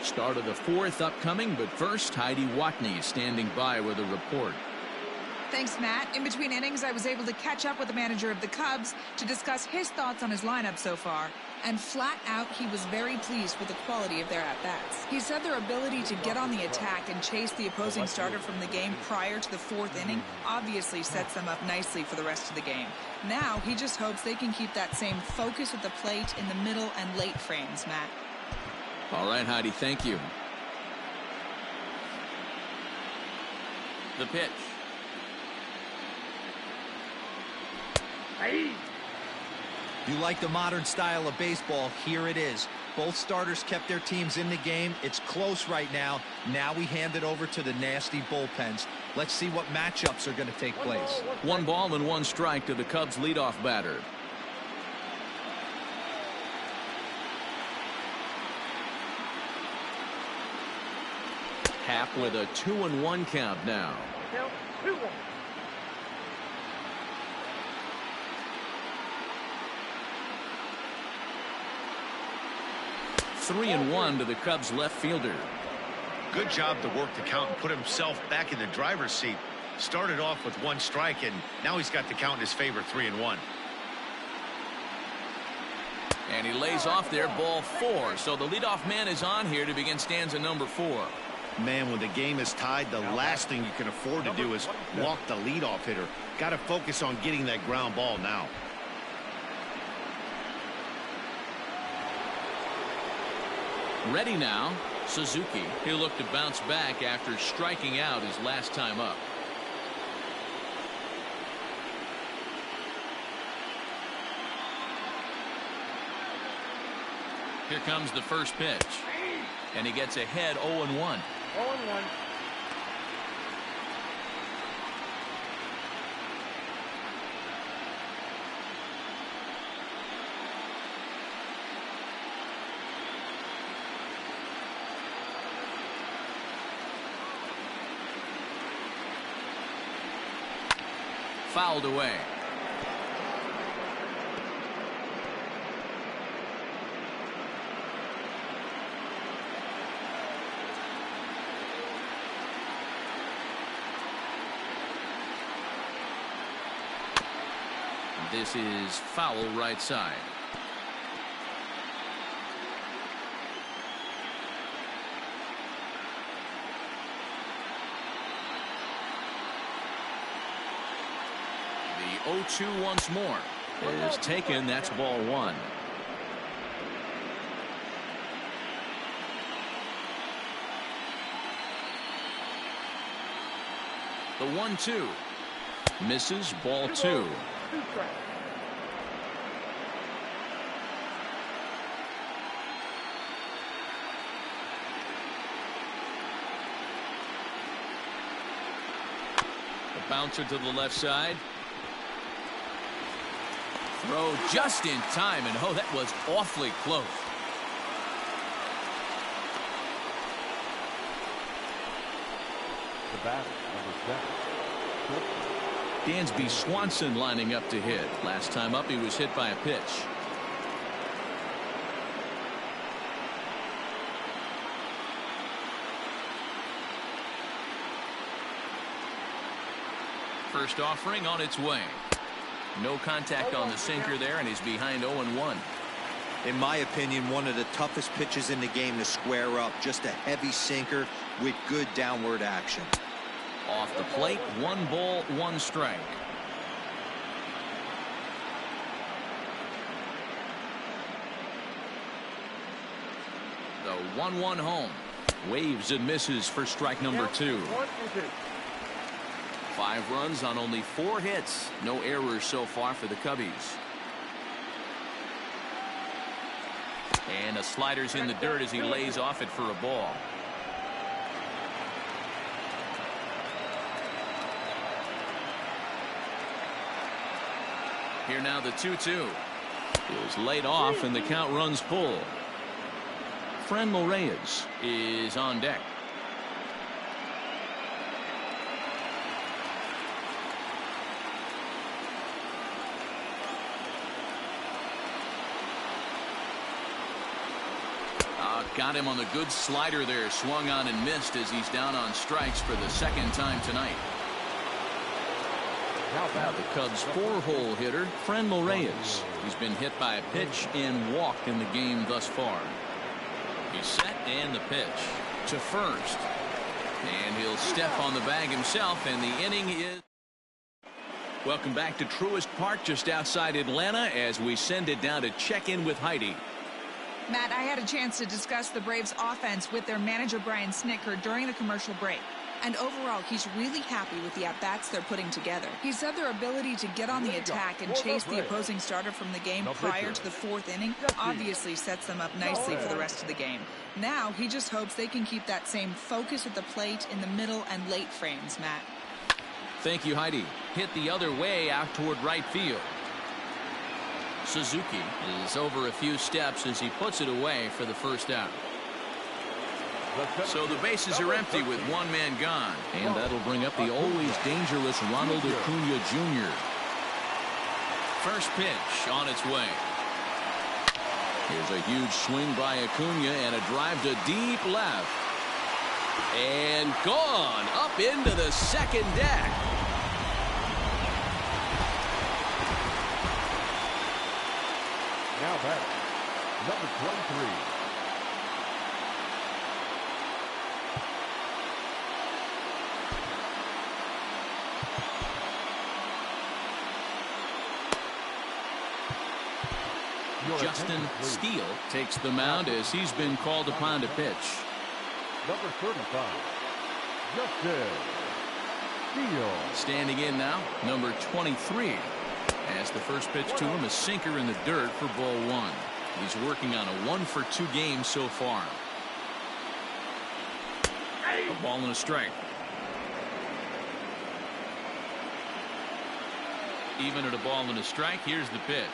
A: Start of the 4th upcoming, but first, Heidi Watney is standing by with a report.
G: Thanks, Matt. In between innings, I was able to catch up with the manager of the Cubs to discuss his thoughts on his lineup so far. And flat out, he was very pleased with the quality of their at-bats. He said their ability to get on the attack and chase the opposing starter from the game prior to the 4th inning obviously sets them up nicely for the rest of the game. Now, he just hopes they can keep that same focus at the plate in the middle and late frames, Matt.
A: All right, Heidi, thank you. The pitch.
D: You like the modern style of baseball? Here it is. Both starters kept their teams in the game. It's close right now. Now we hand it over to the nasty bullpens. Let's see what matchups are going to take place.
A: 1 ball and 1 strike to the Cubs leadoff batter. Happ with a 2-1 count now.
F: 2-1.
A: 3-1 to the Cubs left fielder.
B: Good job to work the count and put himself back in the driver's seat. Started off with 1 strike, and now he's got the count in his favor, 3-1.
A: And he lays off there, ball 4. So the leadoff man is on here to begin stanza number 4.
B: Man, when the game is tied, the last thing you can afford to do is walk the leadoff hitter. Got to focus on getting that ground ball now.
A: Ready now, Suzuki. He'll look to bounce back after striking out his last time up. Here comes the first pitch. And he gets ahead 0-1.
F: 0-1.
A: Fouled away. This is foul right side. The 0-2 once more is taken. That's ball 1. The 1-2 misses, ball 2. The bouncer to the left side. Throw just in time, and oh, that was awfully close.
C: The batter, number 7.
A: Dansby Swanson lining up to hit. Last time up, he was hit by a pitch. First offering on its way. No contact on the sinker there, and he's behind 0-1.
D: In my opinion, one of the toughest pitches in the game to square up. Just a heavy sinker with good downward action.
A: Off the plate, 1 ball, 1 strike. The 1-1 home. Waves and misses for strike number 2. 5 runs on only 4 hits. No errors so far for the Cubbies. And a slider's in the dirt as he lays off it for a ball. Here now the 2-2. It was laid off and the count runs full. Franmil Reyes is on deck. Got him on the good slider there. Swung on and missed as he's down on strikes for the second time tonight. Now the Cubs' 4-hole hitter, Franmil Reyes. He's been hit by a pitch and walked in the game thus far. He's set and the pitch to first. And he'll step on the bag himself, and the inning is... Welcome back to Truist Park just outside Atlanta as we send it down to check in with Heidi.
G: Matt, I had a chance to discuss the Braves offense with their manager Brian Snitker during the commercial break. And overall, he's really happy with the at-bats they're putting together. He said their ability to get on the attack and chase the opposing starter from the game prior to the 4th inning obviously sets them up nicely for the rest of the game. Now, he just hopes they can keep that same focus at the plate in the middle and late frames, Matt.
A: Thank you, Heidi. Hit the other way out toward right field. Suzuki is over a few steps as he puts it away for the first out. So the bases are empty with one man gone. And that'll bring up the always dangerous Ronald Acuna Jr. First pitch on its way. Here's a huge swing by Acuna and a drive to deep left. And gone up into the second deck.
C: Now batting, number 23.
A: Justin Steele takes the mound as he's been called upon to pitch.
C: Number 35, Justin Steele.
A: Standing in now, number 23. As the first pitch to him, a sinker in the dirt for ball 1. He's working on a 1-for-2 game so far. A ball and a strike. Even at a ball and a strike, here's the pitch.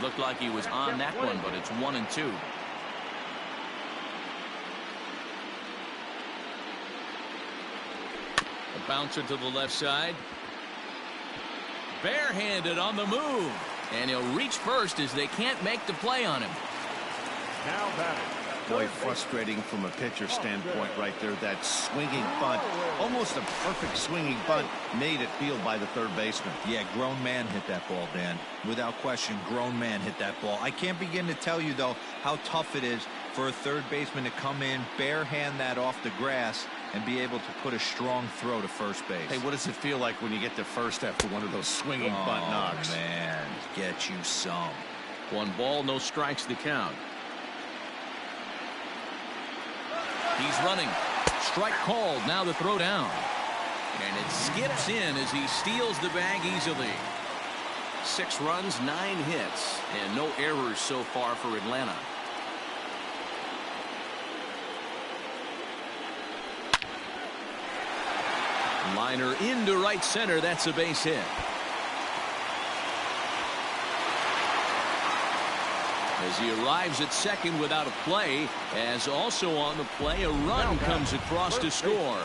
A: Looked like he was on that one, but it's 1-2. A bouncer to the left side. Barehanded on the move. And he'll reach first as they can't make the play on him.
C: Now batting.
B: Boy, frustrating from a pitcher standpoint right there. That swinging bunt, almost a perfect swinging bunt, made it field by the third baseman.
D: Yeah, grown man hit that ball, Dan. Without question, grown man hit that ball. I can't begin to tell you, though, how tough it is for a third baseman to come in, barehand that off the grass, and be able to put a strong throw to first base.
B: Hey, what does it feel like when you get to first after one of those swinging bunt knocks?
D: Oh, man, get you some.
A: 1 ball, no strikes the count. He's running. Strike called. Now the throw down. And it skips in as he steals the bag easily. 6 runs, 9 hits, and no errors so far for Atlanta. Liner into right center. That's a base hit. As he arrives at second without a play, as also on the play, a run comes across to score.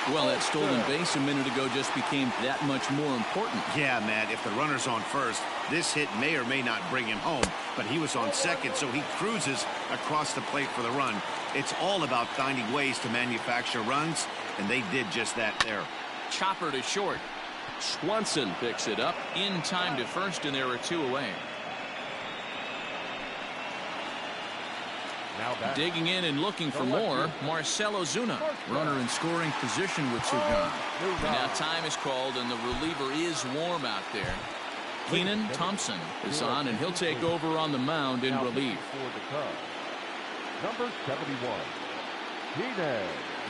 A: Well, that stolen base a minute ago just became that much more important.
B: Yeah, Matt, if the runner's on first, this hit may or may not bring him home, but he was on second, so he cruises across the plate for the run. It's all about finding ways to manufacture runs, and they did just that there.
A: Chopper to short. Swanson picks it up in time to first, and there are 2 away.
C: Now back.
A: Digging in and looking for more, Marcell Ozuna, runner in scoring position with Sugan. And now time is called, and the reliever is warm out there. Keenan Thompson is on, and he'll take over on the mound in relief.
C: For the Cubs, number 71, Keenan.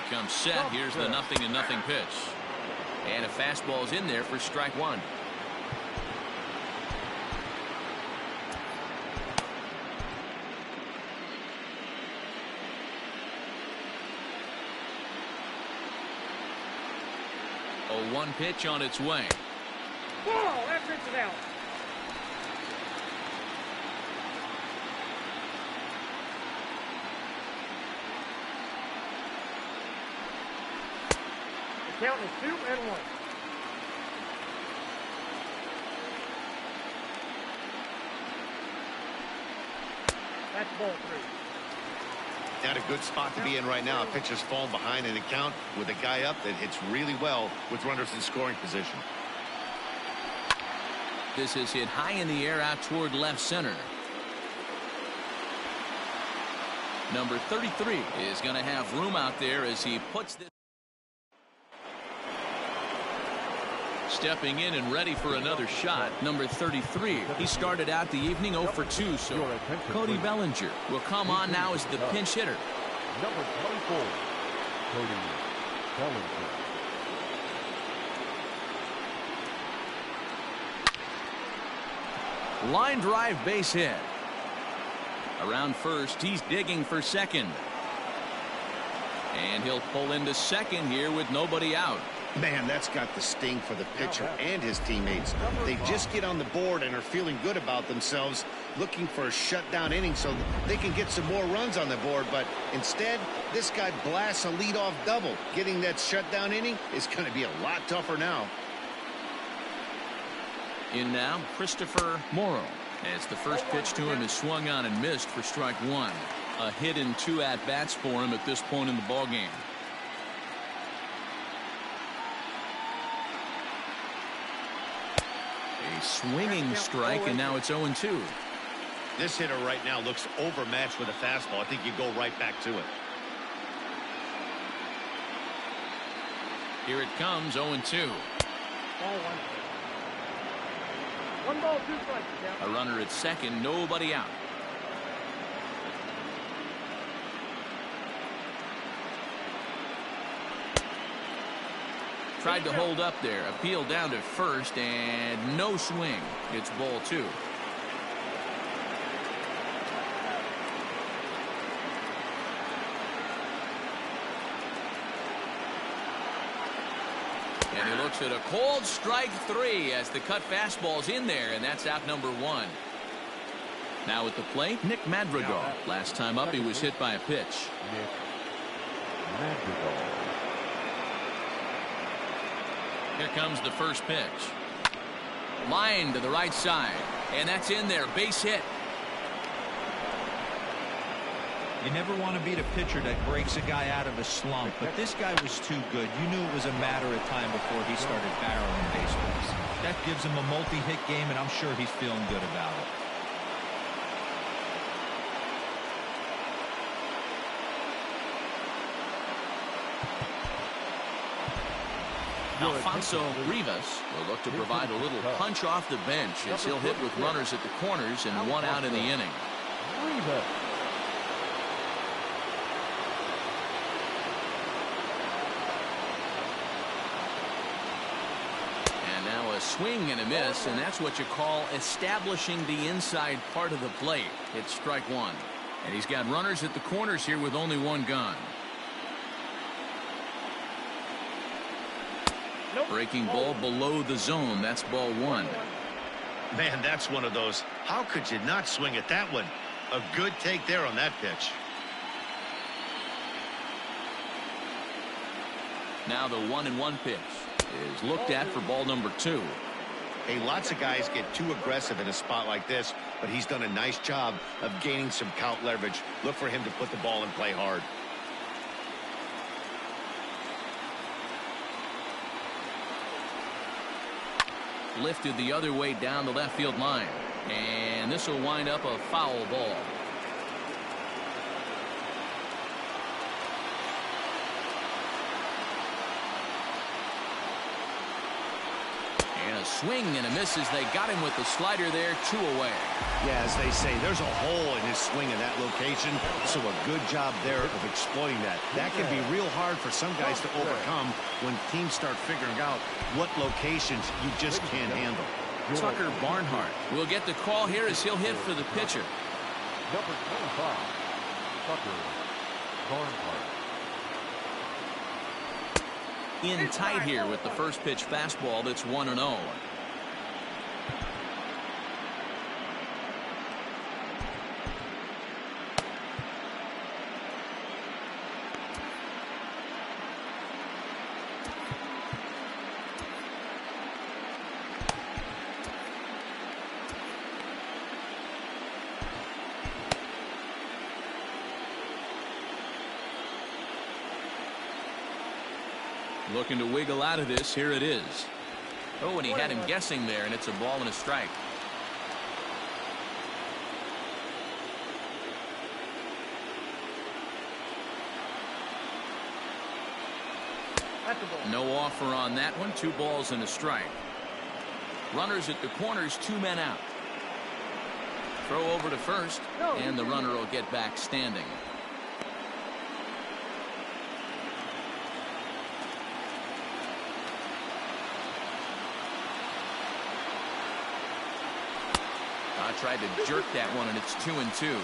A: He comes set. Here's the 0-0 pitch. And a fastball is in there for strike 1. A 1 pitch on its way.
F: Ball, that pitch is out. The count is 2-1. That's ball 3.
B: Not a good spot to be in right now. A pitcher's falling behind in the count with a guy up that hits really well with runners in scoring position.
A: This is hit high in the air out toward left center. Number 33 is going to have room out there as he puts this. Stepping in and ready for another shot, number 33. He started out the evening 0 for 2, so Cody Bellinger will come on now as the pinch hitter.
C: Number 24, Cody Bellinger.
A: Line drive base hit. Around first, he's digging for second. And he'll pull into second here with nobody out.
B: Man, that's got the sting for the pitcher and his teammates. They just get on the board and are feeling good about themselves, looking for a shutdown inning so they can get some more runs on the board. But instead, this guy blasts a leadoff double. Getting that shutdown inning is going to be a lot tougher now.
A: In now, Christopher Morrow, as the first pitch to him is swung on and missed for strike 1. A hit in 2 at-bats for him at this point in the ballgame. A swinging strike, and now it's 0-2.
B: This hitter right now looks overmatched with a fastball. I think you go right back to it.
A: Here it comes, 0-2.
F: Ball 1. 1 ball, 2 strikes.
A: A runner at second, nobody out. Tried to hold up there, appealed down to first, and no swing. It's ball 2. And he looks at a cold strike 3 as the cut fastball's in there, and that's out number 1. Now at the plate, Nick Madrigal. Last time up, he was hit by a pitch.
C: Nick Madrigal.
A: Here comes the first pitch. Line to the right side, and that's in there. Base hit.
D: You never want to beat a pitcher that breaks a guy out of a slump, but this guy was too good. You knew it was a matter of time before he started barreling baseballs. That gives him a multi-hit game, and I'm sure he's feeling good about it.
A: Alfonso Rivas will look to provide a little punch off the bench as he'll hit with runners at the corners and 1 out in the inning.
C: Rivas.
A: And now a swing and a miss, and that's what you call establishing the inside part of the plate. It's strike 1. And he's got runners at the corners here with only 1 gun. Breaking ball below the zone. That's ball 1.
B: Man, that's one of those. How could you not swing at that one? A good take there on that pitch.
A: Now the 1-1 pitch is looked at for ball number 2.
B: Hey, lots of guys get too aggressive in a spot like this, but he's done a nice job of gaining some count leverage. Look for him to put the ball in play hard.
A: Lifted the other way down the left field line, and this will wind up a foul ball. And a swing and a miss as they got him with the slider there, 2 away.
B: Yeah, as they say, there's a hole in his swing in that location, so a good job there of exploiting that. That can be real hard for some guys to overcome when teams start figuring out what locations you just can't handle.
A: Tucker Barnhart will get the call here as he'll hit for the pitcher.
C: Number 25, Tucker Barnhart.
A: In tight here with the first pitch fastball that's 1-0. Looking to wiggle out of this. Here it is. Oh, and he had him guessing there, and it's a ball and a strike.
F: That's a ball.
A: No offer on that one. 2 balls and a strike. Runners at the corners, 2 men out. Throw over to first, and the runner will get back standing. Tried to jerk that one, and it's 2-2.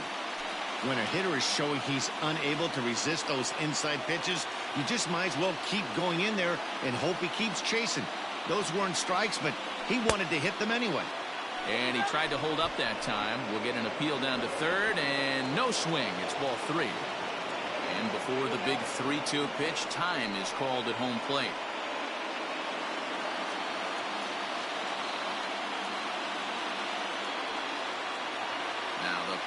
B: When a hitter is showing he's unable to resist those inside pitches, you just might as well keep going in there and hope he keeps chasing. Those weren't strikes, but he wanted to hit them anyway.
A: And he tried to hold up that time. We'll get an appeal down to third, and no swing. It's ball 3. And before the big 3-2 pitch, time is called at home plate.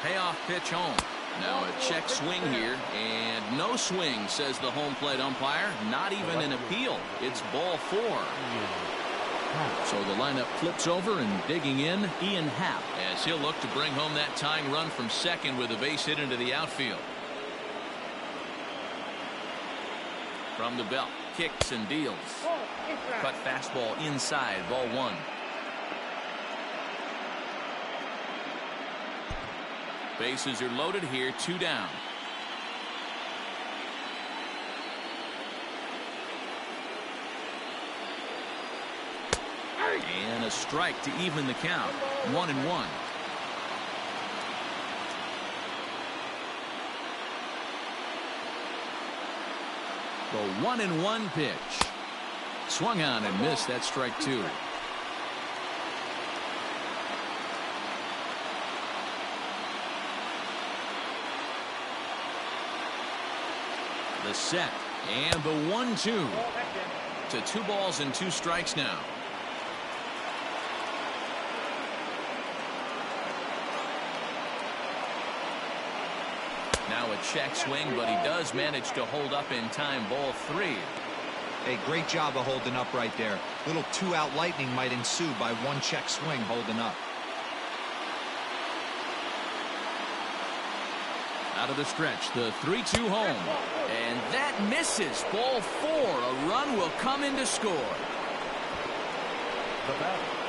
A: Payoff pitch home. Now a check swing here, and no swing, says the home plate umpire. Not even an appeal. It's ball 4. So the lineup flips over, and digging in, Ian Happ, as he'll look to bring home that tying run from second with a base hit into the outfield. From the belt, kicks and deals. Cut fastball inside, ball 1. Bases are loaded here, 2 down. And a strike to even the count. 1-1. The 1-1 pitch. Swung on and missed. That's strike 2. The set and the 1-2 to 2 balls and 2 strikes now. Now a check swing, but he does manage to hold up in time. Ball 3.
D: Hey, great job of holding up right there. Little 2-out lightning might ensue by 1 check swing holding up.
A: Out of the stretch, the 3-2 home. And that misses. Ball 4. A run will come in to score.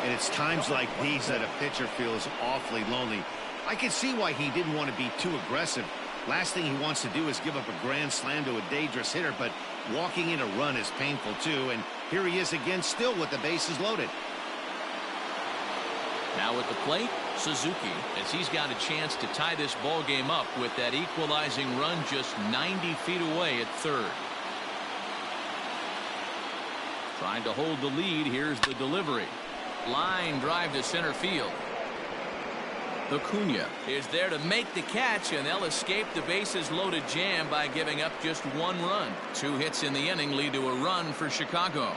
B: And it's times like these that a pitcher feels awfully lonely. I can see why he didn't want to be too aggressive. Last thing he wants to do is give up a grand slam to a dangerous hitter, but walking in a run is painful too. And here he is again, still with the bases loaded.
A: Now at the plate, Suzuki, as he's got a chance to tie this ball game up with that equalizing run just 90 feet away at third. Trying to hold the lead. Here's the delivery. Line drive to center field. Acuna is there to make the catch, and they'll escape the bases loaded jam by giving up just 1 run. 2 hits in the inning lead to a run for Chicago.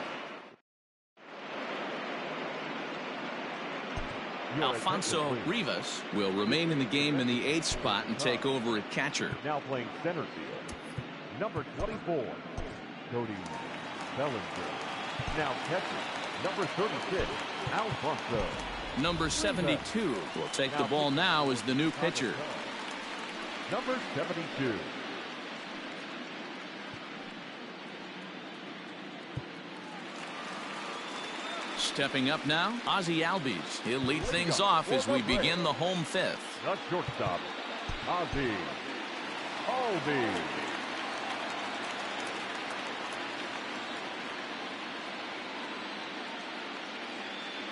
A: Alfonso Rivas will remain in the game in the 8th spot and take over at catcher.
C: Now playing center field, number 24, Cody Bellinger. Now catcher, number 36, Alfonso.
A: Number 72 will take the ball now as the new pitcher.
C: Number 72.
A: Stepping up now, Ozzie Albies. He'll lead things off as we begin the home 5th.
C: The shortstop, Ozzie Albies.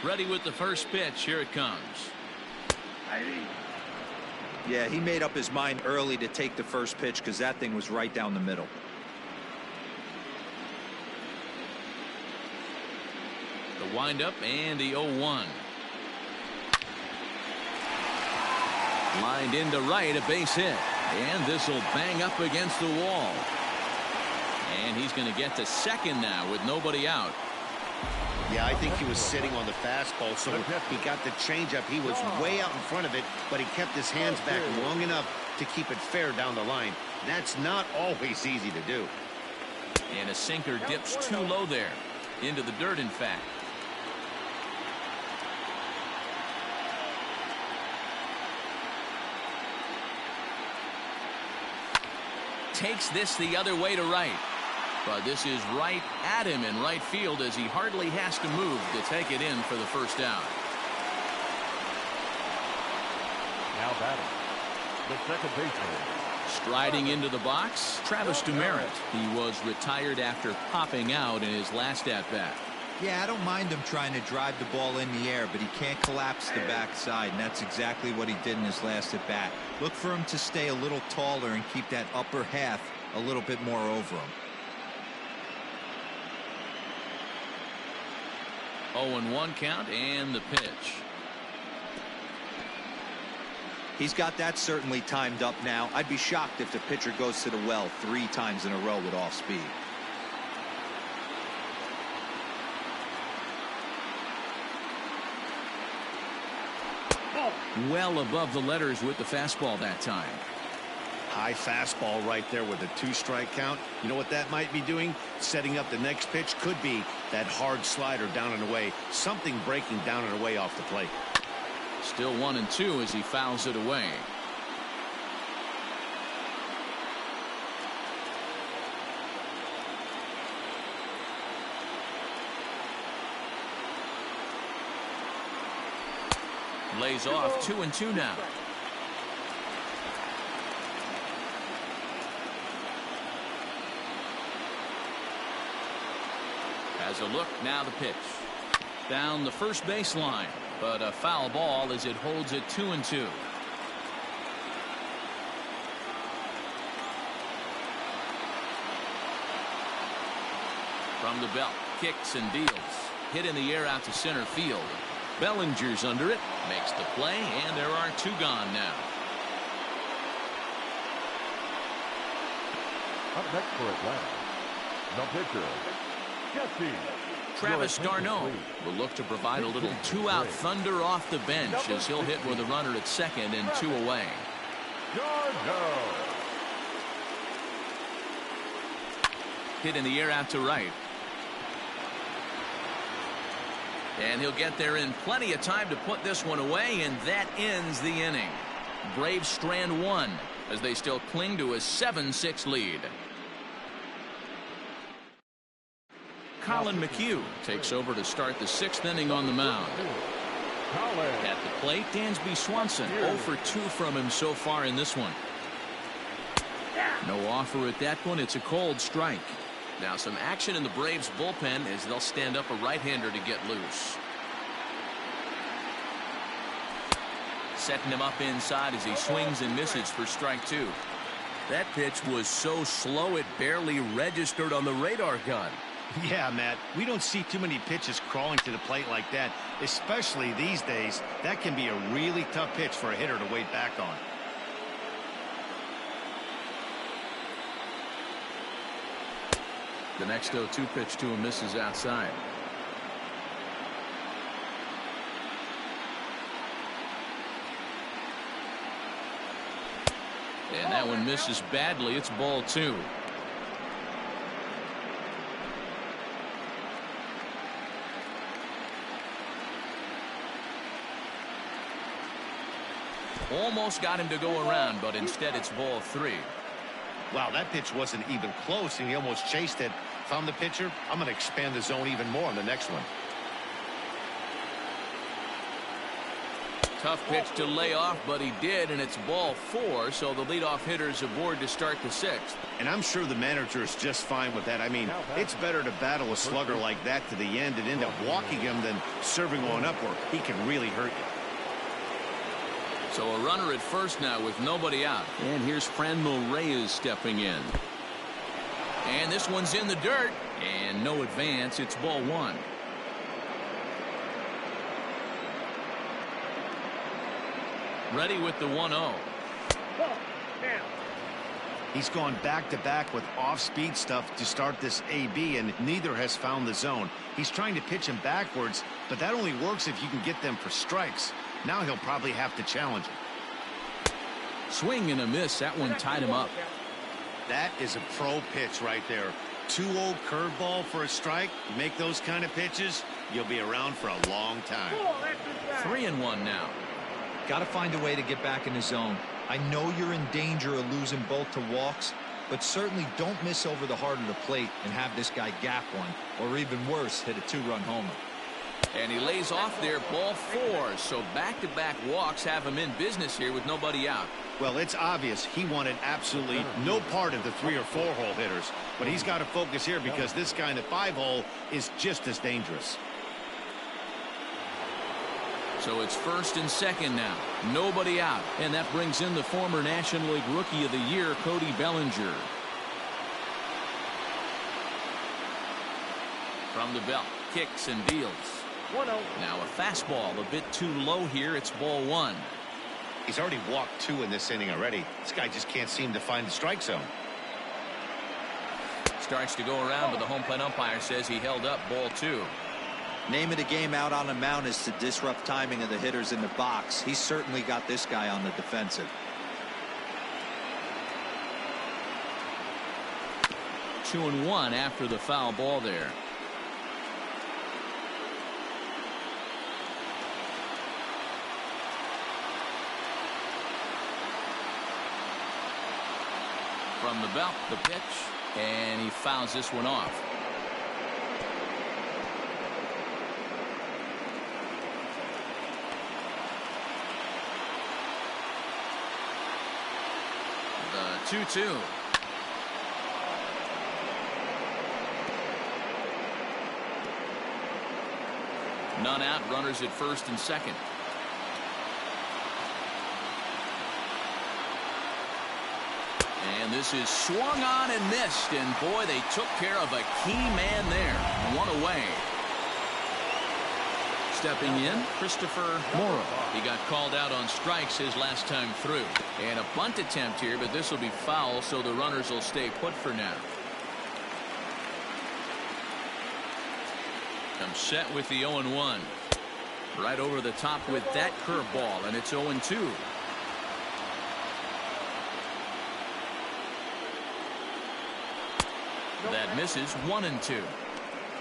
A: Ready with the first pitch. Here it comes.
D: Yeah, he made up his mind early to take the first pitch because that thing was right down the middle.
A: The windup and the 0-1. Lined into right, a base hit. And this will bang up against the wall. And he's going to get to second now with nobody out.
B: Yeah, I think he was sitting on the fastball, so he got the changeup. He was way out in front of it, but he kept his hands back long enough to keep it fair down the line. That's not always easy to do.
A: And a sinker dips too low there. Into the dirt, in fact. Takes this the other way to right. But this is right at him in right field as he hardly has to move to take it in for the first down.
C: Now batting, the second baseman.
A: Striding into the box, Travis Dumerit. He was retired after popping out in his last at-bat.
D: Yeah, I don't mind him trying to drive the ball in the air, but he can't collapse the backside, and that's exactly what he did in his last at-bat. Look for him to stay a little taller and keep that upper half a little bit more over him.
A: 0-1 count and the pitch.
D: He's got that certainly timed up now. I'd be shocked if the pitcher goes to the well 3 times in a row with off speed.
A: Well above the letters with the fastball that time.
B: High fastball right there with a 2-strike count. You know what that might be doing? Setting up the next pitch. Could be that hard slider down and away. Something breaking down and away off the plate.
A: Still 1-2 as he fouls it away. Lays off 2-2 now. Has a look, now the pitch. Down the first baseline, but a foul ball as it holds it 2-2. From the belt, kicks and deals. Hit in the air out to center field. Bellinger's under it, makes the play, and there are 2 gone now.
C: Up next for Atlanta, the pitcher, Jesse.
A: Travis d'Arnaud will look to provide a little 2-out thunder off the bench as he'll hit with a runner at second and 2 away. Hit in the air out to right. And he'll get there in plenty of time to put this one away, and that ends the inning. Braves strand 1 as they still cling to a 7-6 lead. Colin McHugh takes over to start the 6th inning on the mound. At the plate, Dansby Swanson 0 for 2 from him so far in this one. No offer at that point. It's a cold strike. Now some action in the Braves bullpen as they'll stand up a right-hander to get loose. Setting him up inside as he swings and misses for strike 2. That pitch was so slow it barely registered on the radar gun.
B: Yeah, Matt, we don't see too many pitches crawling to the plate like that, especially these days. That can be a really tough pitch for a hitter to wait back on.
A: The next 0-2 pitch to him misses outside. And that one misses badly. It's ball 2. Almost got him to go around, but instead it's ball 3.
B: Wow, that pitch wasn't even close, and he almost chased it. Found the pitcher. I'm going to expand the zone even more on the next one.
A: Tough pitch to lay off, but he did, and it's ball 4, so the leadoff hitter's aboard to start the 6th.
B: And I'm sure the manager is just fine with that. I mean, it's better to battle a slugger like that to the end and end up walking him than serving on up where he can really hurt you.
A: So a runner at first now with nobody out. And here's Franmil Reyes stepping in. And this one's in the dirt. And no advance. It's ball 1. Ready with the 1-0.
B: He's gone back-to-back with off-speed stuff to start this AB, and neither has found the zone. He's trying to pitch him backwards, but that only works if you can get them for strikes. Now he'll probably have to challenge him. Swing and a miss. That one tied him up. That is a pro pitch right there. 2-0 curveball for a strike. You make those kind of pitches, you'll be around for a long time.
A: 3-1 now.
D: Got to find a way to get back in the zone. I know you're in danger of losing both to walks, but certainly don't miss over the heart of the plate and have this guy gap one, or even worse, hit a 2-run homer.
A: And he lays off there, ball 4. So back-to-back walks have him in business here with nobody out.
B: Well, it's obvious he wanted absolutely no part of the 3 or 4 hole hitters, but he's got to focus here because this guy in the 5 hole is just as dangerous.
A: So it's first and second now. Nobody out. And that brings in the former National League Rookie of the Year, Cody Bellinger. From the belt, kicks and deals.
F: 1-0.
A: Now a fastball a bit too low here. It's ball 1.
B: He's already walked 2 in this inning already. This guy just can't seem to find the strike zone.
A: Starts to go around, but the home plate umpire says he held up ball 2.
D: Name of the game out on the mound is to disrupt timing of the hitters in the box. He's certainly got this guy on the defensive.
A: 2-1 after the foul ball there. From the belt, the pitch, and he fouls this one off. The 2-2. None out, runners at first and second. And this is swung on and missed, and boy, they took care of a key man there. 1 away. Stepping in, Christopher Morrow. He got called out on strikes his last time through. And a bunt attempt here, but this will be foul, so the runners will stay put for now. Comes set with the 0-1. Right over the top with that curveball, and it's 0-2. That misses. 1-2.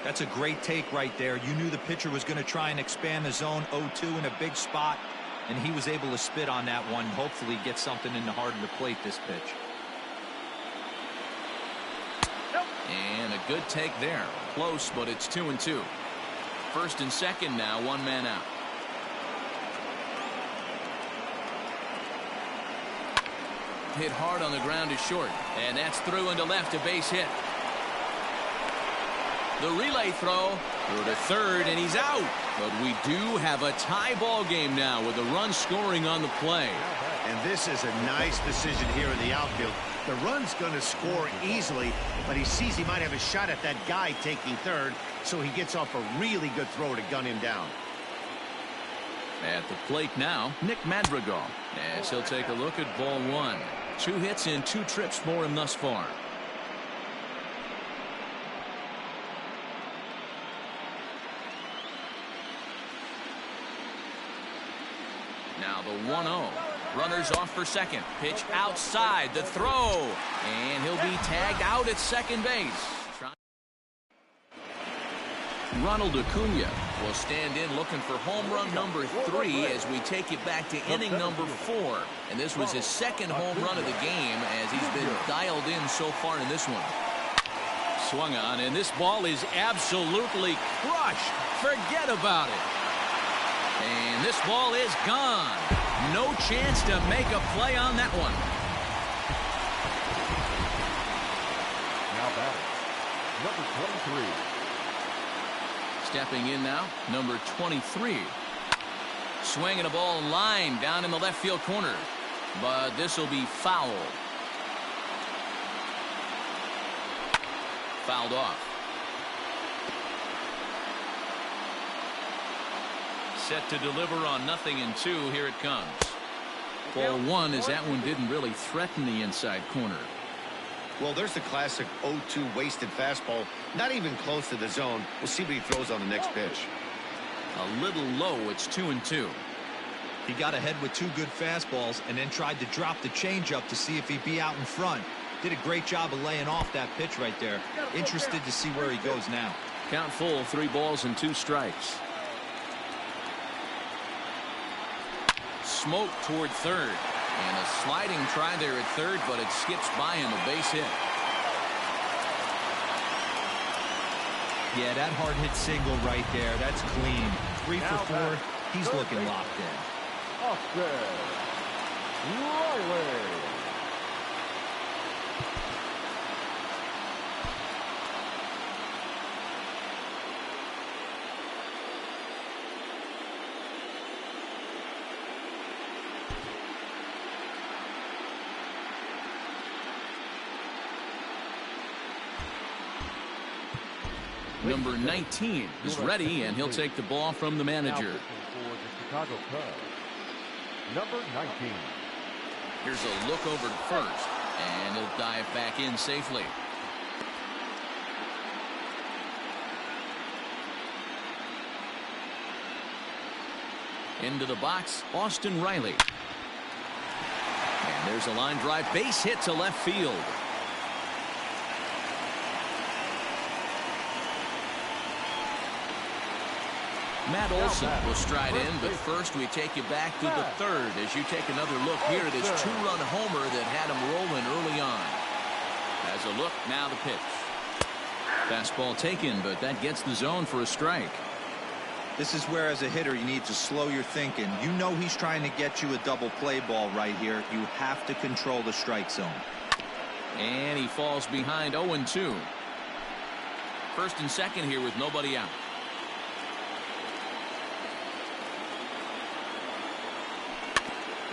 D: That's a great take right there. You knew the pitcher was going to try and expand the zone. 0-2 in a big spot, and he was able to spit on that one. Hopefully get something in the heart of the plate this pitch.
A: And a good take there. Close, but it's 2-2. First and second now, 1 man out. Hit hard on the ground is short, and that's through into left, a base hit. The relay throw through to third, and he's out. But we do have a tie ball game now with a run scoring on the play.
B: And this is a nice decision here in the outfield. The run's going to score easily, but he sees he might have a shot at that guy taking third, so he gets off a really good throw to gun him down.
A: At the plate now, Nick Madrigal. As he'll take a look at ball 1. 2 hits in 2 trips for him thus far. Now the 1-0. Runners off for second. Pitch outside. The throw. And he'll be tagged out at second base. Ronald Acuna will stand in looking for home run number 3 as we take it back to inning number 4. And this was his second home run of the game as he's been dialed in so far in this one. Swung on, and this ball is absolutely crushed. Forget about it. And this ball is gone. No chance to make a play on that one.
C: Now batting, number 23.
A: Stepping in now, number 23. Swinging a ball line down in the left field corner. But this will be foul. Fouled off. Set to deliver on 0-2. Here it comes. Ball 1 as that one didn't really threaten the inside corner.
B: Well, there's the classic 0-2 wasted fastball. Not even close to the zone. We'll see what he throws on the next pitch.
A: A little low. It's 2-2.
D: He got ahead with 2 good fastballs and then tried to drop the changeup to see if he'd be out in front. Did a great job of laying off that pitch right there. Interested to see where he goes now.
E: Count full, 3 balls and 2 strikes. Smoke toward third. And a sliding try there at third, but it skips by him, a base hit.
D: Yeah, that hard hit single right there. That's clean. 3 for 4. He's looking locked in.
C: Austin Riley.
A: Number 19 is ready, and he'll take the ball from the manager.
C: For the Chicago Cubs, number 19.
A: Here's a look over to first, and he'll dive back in safely. Into the box, Austin Riley. And there's a line drive, base hit to left field. Matt Olson will stride in, but first we take you back to the third as you take another look here at his 2-run homer that had him rolling early on. As a look, now the pitch. Fastball taken, but that gets the zone for a strike.
D: This is where, as a hitter, you need to slow your thinking. You know he's trying to get you a double play ball right here. You have to control the strike zone.
A: And he falls behind 0-2. First and second here with nobody out.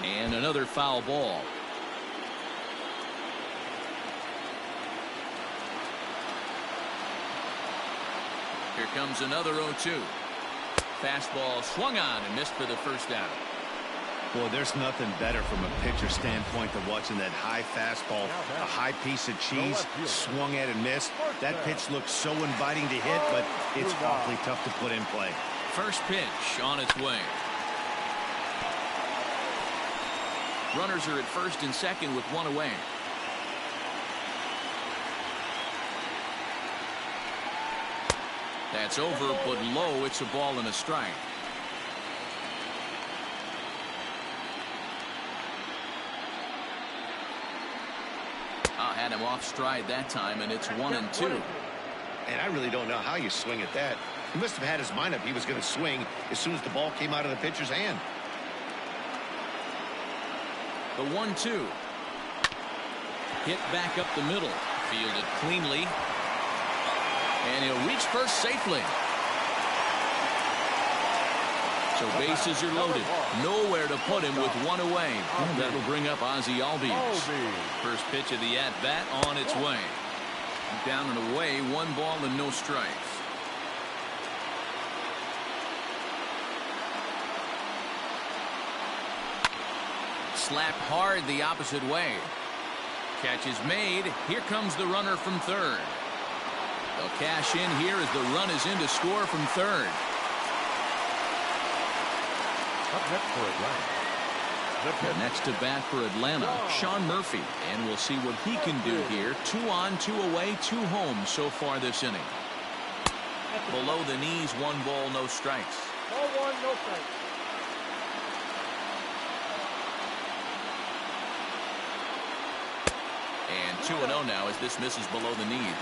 A: And another foul ball. Here comes another 0-2. Fastball swung on and missed for the first out.
B: Boy, there's nothing better from a pitcher standpoint than watching that high fastball, a high piece of cheese, swung at and missed. That pitch looks so inviting to hit, but it's awfully tough to put in play.
A: First pitch on its way. Runners are at first and second with 1 away. That's over, but low. It's a ball and a strike. Had him off stride that time, and it's 1-2.
B: And I really don't know how you swing at that. He must have had his mind up he was going to swing as soon as the ball came out of the pitcher's hand.
A: The 1-2. Hit back up the middle. Fielded cleanly. And he'll reach first safely. So bases are loaded. Nowhere to put him with 1 away. That'll bring up Ozzie Albies. First pitch of the at-bat on its way. Down and away, 1 ball and no strikes. Slapped hard the opposite way. Catch is made. Here comes the runner from third. They'll cash in here as the run is in to score from third.
C: Up next for Atlanta.
A: Next to bat for Atlanta, Sean Murphy. And we'll see what he can do here. 2 on, 2 away, 2 home so far this inning. Below the knees, 1 ball, no strikes.
F: Ball 1, no strikes.
A: And 2-0 now as this misses below the knees.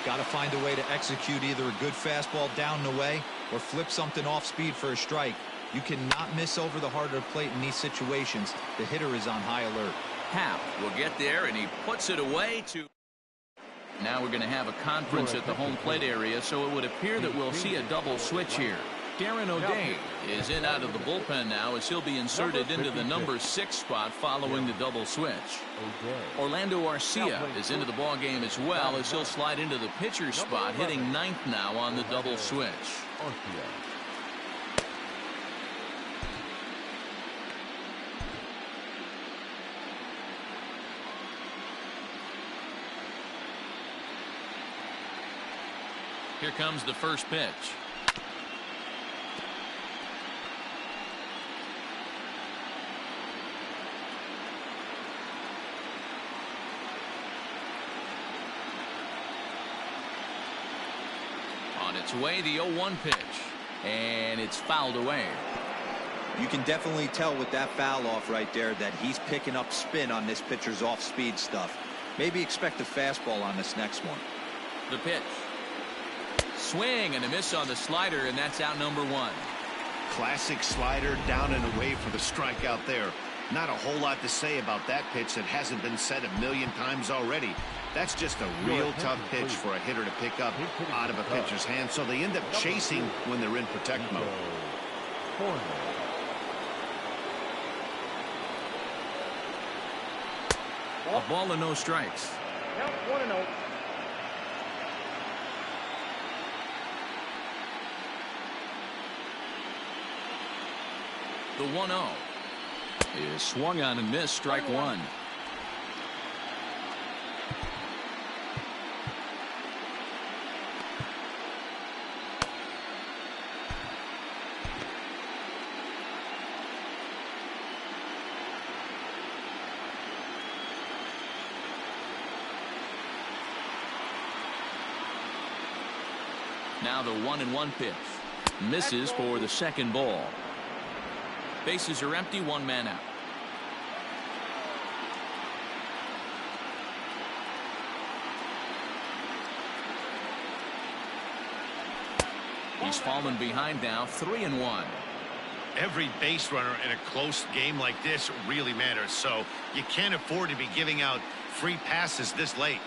D: Got to find a way to execute either a good fastball down and away or flip something off speed for a strike. You cannot miss over the harder plate in these situations. The hitter is on high alert.
A: Happ will get there, and he puts it away to... Now we're going to have a conference at the home plate area, so it would appear that we'll see a double switch here. Darren O'Day is in out of the bullpen now as he'll be inserted into the number 6 spot following the double switch. Orlando Arcia is into the ball game as well as he'll slide into the pitcher spot, hitting 9th now on the double switch. Here comes the first pitch. Gets away the 0-1 pitch. And it's fouled away.
D: You can definitely tell with that foul off right there that he's picking up spin on this pitcher's off-speed stuff. Maybe expect a fastball on this next one.
A: The pitch. Swing and a miss on the slider, and that's out number 1.
B: Classic slider down and away for the strikeout there. Not a whole lot to say about that pitch that hasn't been said a million times already. That's just a real tough pitch for a hitter to pick up out of a pitcher's hand, so they end up chasing when they're in protect mode.
A: A ball and no strikes.
F: Count 1-0.
A: The 1-0 is swung on and missed. Strike 1. Now the 1-1 pitch. Misses for the second ball. Bases are empty, 1 man out. He's fallen behind now, 3-1.
B: Every base runner in a close game like this really matters, so you can't afford to be giving out free passes this late.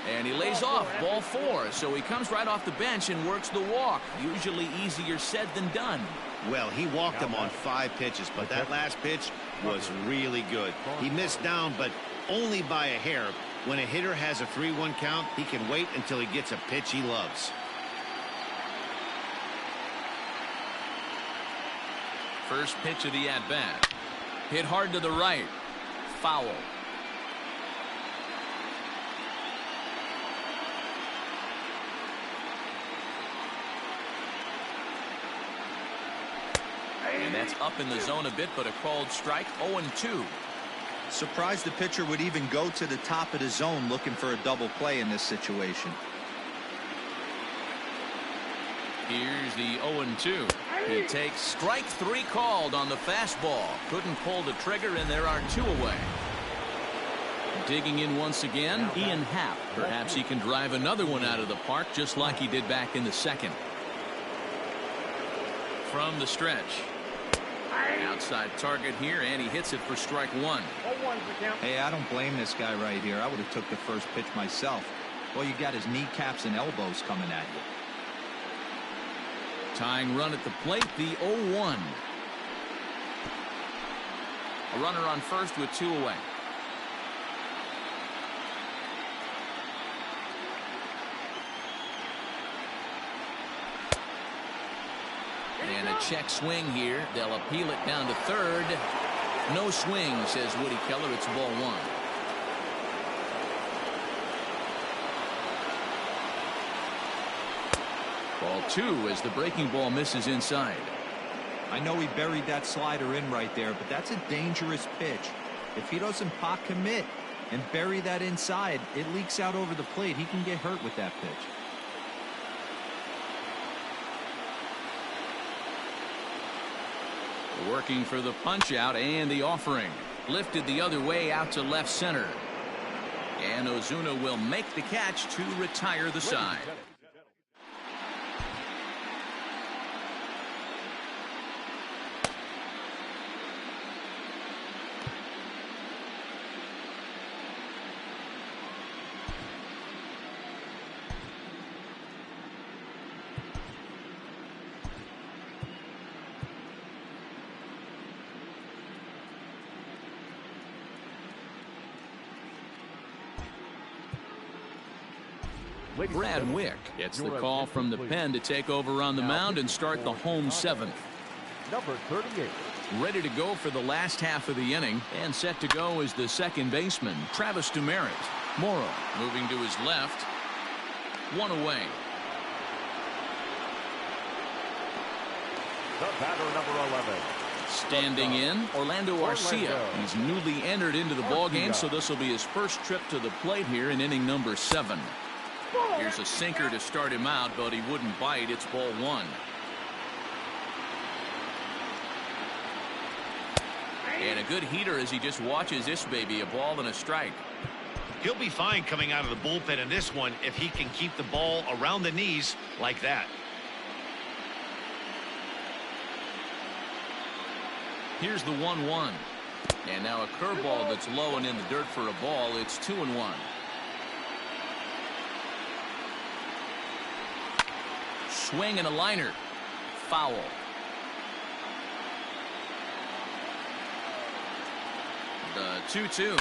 A: And he lays off, ball 4, so he comes right off the bench and works the walk. Usually easier said than done.
B: Well, he walked him on 5 pitches, but that last pitch was really good. He missed down, but only by a hair. When a hitter has a 3-1 count, he can wait until he gets a pitch he loves.
A: First pitch of the at-bat. Hit hard to the right. Foul. And that's up in the zone a bit, but a called strike. 0-2.
D: Surprised the pitcher would even go to the top of the zone looking for a double play in this situation.
A: Here's the 0-2. He takes strike 3 called on the fastball. Couldn't pull the trigger, and there are 2 away. Digging in once again, Ian Happ. Perhaps he can drive another one out of the park just like he did back in the second. From the stretch. Outside target here, and he hits it for strike 1.
D: Hey, I don't blame this guy right here. I would have took the first pitch myself. Well, you got his kneecaps and elbows coming at you.
A: Tying run at the plate, the 0-1. A runner on first with 2 away. And a check swing here. They'll appeal it down to third. No swing, says Woody Keller. It's ball 1. Ball 2 as the breaking ball misses inside.
D: I know he buried that slider in right there, but that's a dangerous pitch. If he doesn't pot commit and bury that inside, it leaks out over the plate. He can get hurt with that pitch.
A: Working for the punch out and the offering. Lifted the other way out to left center. And Ozuna will make the catch to retire the side. Brad Wick gets the call from the pen to take over on the mound and start the home 7th.
C: Number 38.
A: Ready to go for the last half of the inning, and set to go is the second baseman, Travis Demeritte. Morrow moving to his left. 1 away.
C: The batter, number 11.
A: Standing in, Orlando Arcia. He's newly entered into the ballgame, so this will be his first trip to the plate here in inning number 7. Here's a sinker to start him out, but he wouldn't bite. It's ball one. And a good heater as he just watches this baby, a ball and a strike.
B: He'll be fine coming out of the bullpen in this one if he can keep the ball around the knees like that.
A: Here's the 1-1. And now a curveball that's low and in the dirt for a ball. It's 2-1. Swing and a liner. Foul. The 2-2.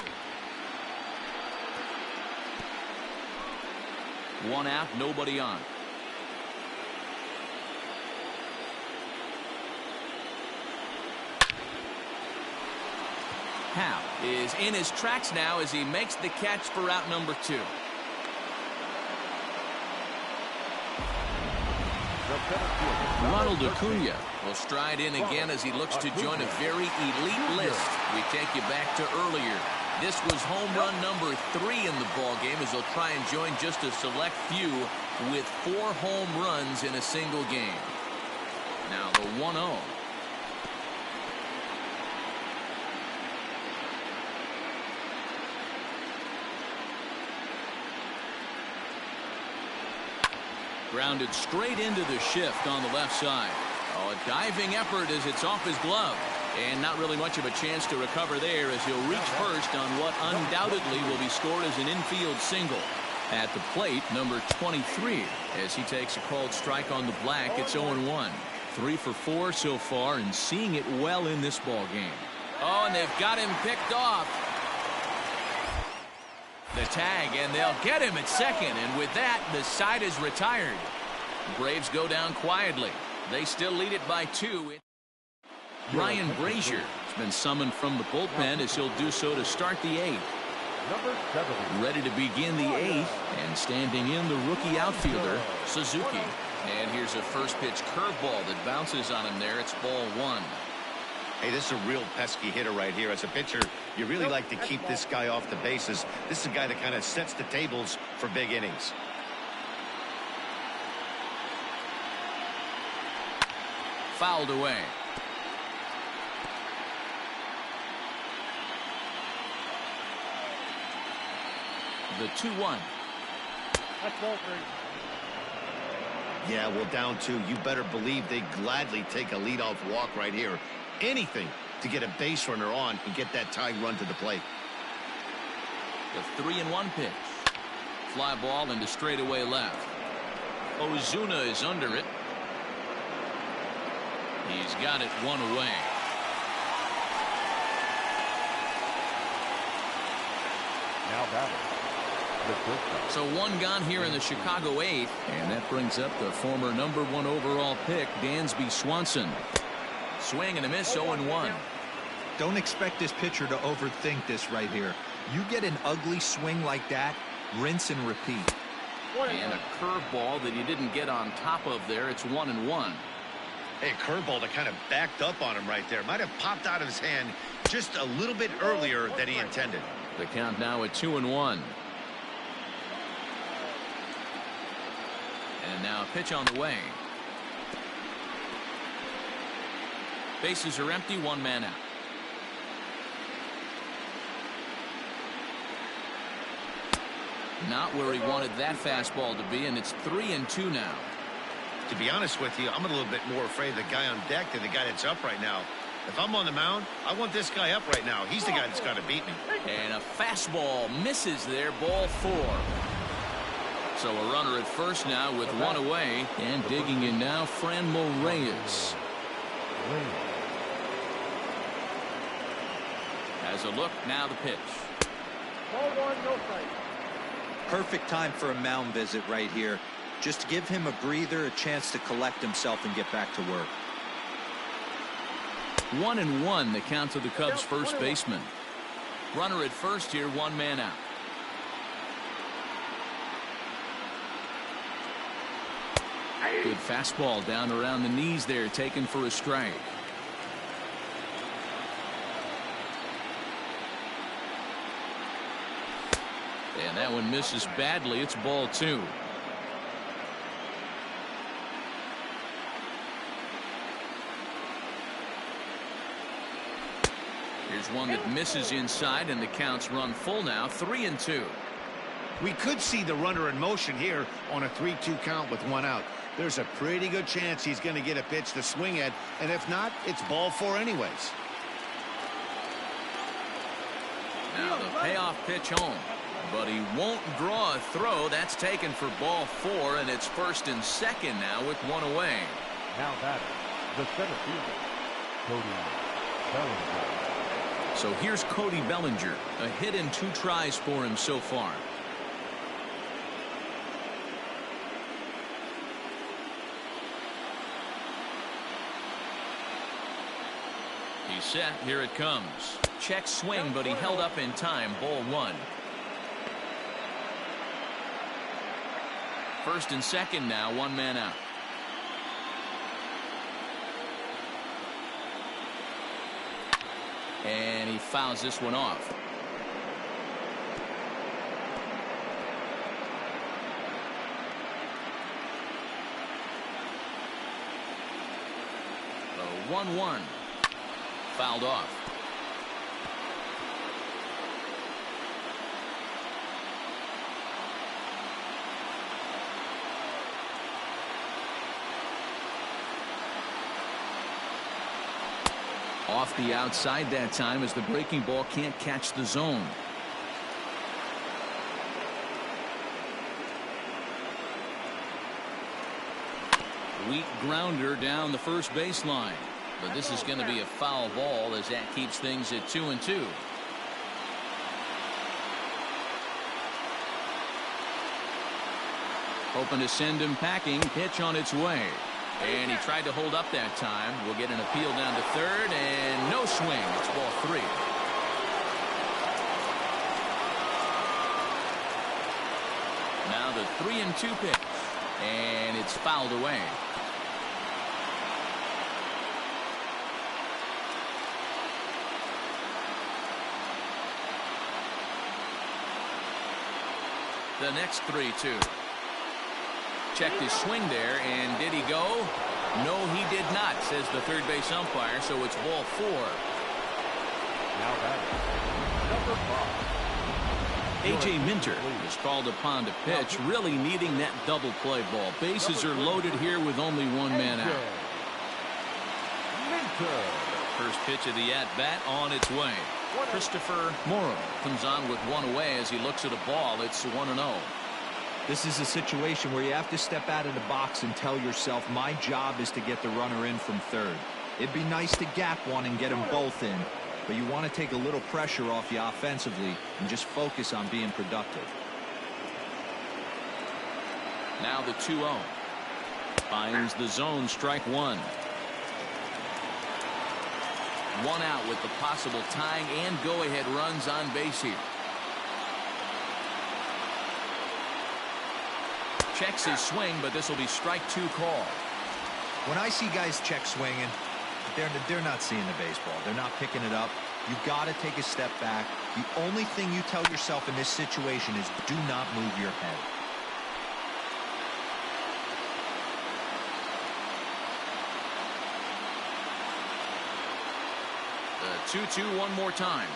A: One out, nobody on. Howe is in his tracks now as he makes the catch for out number 2. Ronald Acuna will stride in again as he looks to join a very elite list. We take you back to earlier. This was home run number 3 in the ball game as he'll try and join just a select few with 4 home runs in a single game. Now the 1-0. Grounded straight into the shift on the left side. Oh, a diving effort as it's off his glove. And not really much of a chance to recover there as he'll reach first on what undoubtedly will be scored as an infield single. At the plate, number 23, as he takes a called strike on the black. It's 0-1. 3 for 4 so far and seeing it well in this ball game. Oh, and they've got him picked off. The tag, and they'll get him at second, and with that, the side is retired. Braves go down quietly. They still lead it by 2. Ryan Brazier has been summoned from the bullpen as he'll do so to start the 8th.
C: Number 7.
A: Ready to begin the 8th, and standing in the rookie outfielder, Suzuki. And here's a first pitch curveball that bounces on him there. It's ball 1.
B: Hey, this is a real pesky hitter right here. As a pitcher, you really like to keep this guy off the bases. This is a guy that kind of sets the tables for big innings.
A: Fouled away. The 2-1.
F: That's ball 3.
B: Yeah, well, down 2. You better believe they gladly take a leadoff walk right here. Anything to get a base runner on and get that tying run to the plate.
A: The 3-1 pitch. Fly ball into straightaway left. Ozuna is under it. He's got it 1 away.
C: Now batting.
A: So 1 gone here in the Chicago 8th, and that brings up the former number 1 overall pick, Dansby Swanson. Swing and a miss, 0-1.
D: Don't expect this pitcher to overthink this right here. You get an ugly swing like that, rinse and repeat.
A: And a curveball that he didn't get on top of there. It's 1-1.
B: Hey, a curveball that kind of backed up on him right there. Might have popped out of his hand just a little bit earlier than he intended.
A: The count now at 2-1. And now a pitch on the way. Bases are empty, 1 man out. Not where he wanted that fastball to be, and it's 3-2 now.
B: To be honest with you, I'm a little bit more afraid of the guy on deck than the guy that's up right now. If I'm on the mound, I want this guy up right now. He's the guy that's got to beat me.
A: And a fastball misses there, ball 4. So a runner at first now with 1 away, and digging in now, Franmil Reyes. Has a look, now the pitch.
F: Ball 1, no strike.
D: Perfect time for a mound visit right here. Just give him a breather, a chance to collect himself and get back to work.
A: 1-1 the count to the Cubs first baseman. Runner at first here, 1 man out. Good fastball down around the knees there, taken for a strike. And that one misses badly. It's ball 2. Here's one that misses inside, and the count's run full now, 3-2.
B: We could see the runner in motion here on a 3-2 count with one out. There's a pretty good chance he's going to get a pitch to swing at, and if not, it's ball four anyways.
A: Now the payoff pitch home, but he won't draw a throw. That's taken for ball four, and it's first and second now with one away.
C: Now batting, the center fielder, Cody Bellinger.
A: So here's Cody Bellinger, a hit and 2 tries for him so far. He's set. Here it comes. Check swing, but he held up in time. Ball 1. First and second now, 1 man out. And he fouls this one off. The 1-1. Fouled off. Off the outside that time, as the breaking ball can't catch the zone. Weak grounder down the first baseline. But this is going to be a foul ball, as that keeps things at 2-2. Hoping to send him packing. Pitch on its way. And he tried to hold up that time. We'll get an appeal down to third, and no swing. It's ball 3. Now the 3-2 pitch. And it's fouled away. The next 3-2. Checked his swing there, and did he go? No, he did not, says the third base umpire, so it's ball 4.
C: Now batting, number 5.
A: A.J. Minter is called upon to pitch, really needing that double play ball. Bases are loaded here with only 1 man out.
C: Minter.
A: First pitch of the at-bat on its way. Christopher Morrow comes on with 1 away as he looks at a ball. It's 1-0.
D: This is a situation where you have to step out of the box and tell yourself, my job is to get the runner in from third. It'd be nice to gap one and get them both in, but you want to take a little pressure off you offensively and just focus on being productive.
A: Now the 2-0. Finds the zone, strike 1. 1 out with the possible tying and go-ahead runs on base here. Checks his swing, but this will be strike 2 call.
D: When I see guys check swinging, they're not seeing the baseball. They're not picking it up. You got to take a step back. The only thing you tell yourself in this situation is do not move your head.
A: The 2-2 one more time.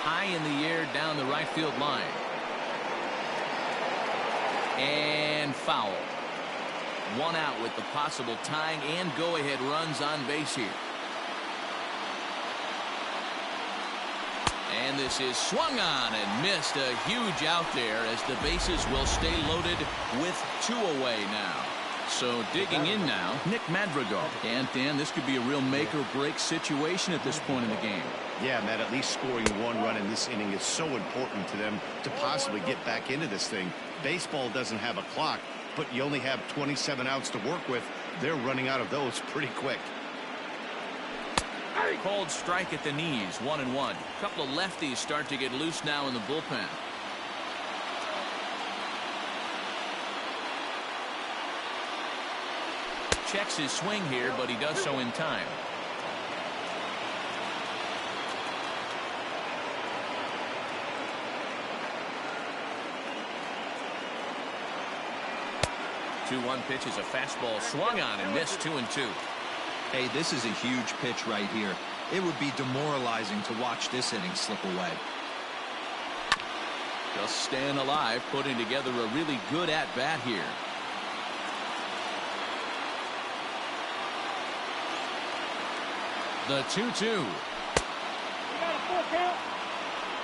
A: High in the air down the right field line. And foul. 1 out with the possible tying and go-ahead runs on base here. And this is swung on and missed. A huge out there as the bases will stay loaded with 2 away now. So digging in now, Nick Madrigal. And Dan, this could be a real make or break situation at this point in the game.
B: Yeah, Matt, at least scoring 1 run in this inning is so important to them to possibly get back into this thing. Baseball doesn't have a clock, but you only have 27 outs to work with. They're running out of those pretty quick.
A: Called strike at the knees, 1-1. A couple of lefties start to get loose now in the bullpen. Checks his swing here, but he does so in time.
E: 2-1 pitch is a fastball swung on and missed. 2-2.
D: Hey, this is a huge pitch right here. It would be demoralizing to watch this inning slip away.
A: Just staying alive, putting together a really good at-bat here. The 2-2.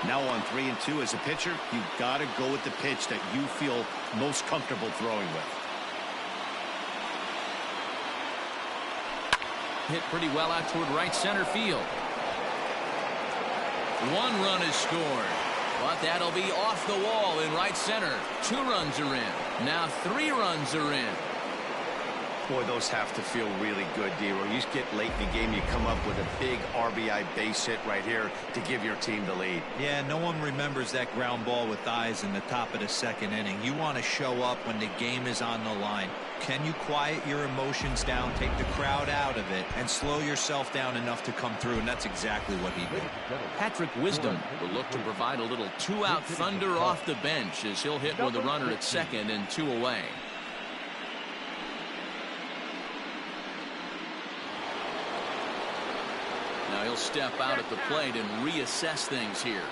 B: Now on 3-2 as a pitcher, you've got to go with the pitch that you feel most comfortable throwing with.
A: Hit pretty well out toward right center field. 1 run is scored, but that'll be off the wall in right center. 2 runs are in. Now 3 runs are in.
B: Boy, those have to feel really good, D-Roy. You just get late in the game, you come up with a big RBI base hit right here to give your team the lead.
D: Yeah, no one remembers that ground ball with eyes in the top of the 2nd inning. You want to show up when the game is on the line. Can you quiet your emotions down, take the crowd out of it, and slow yourself down enough to come through? And that's exactly what he did.
A: Patrick Wisdom will look to provide a little 2-out thunder off the bench as he'll hit with a runner at 2nd and 2 away. Now he'll step out at the plate and reassess things here.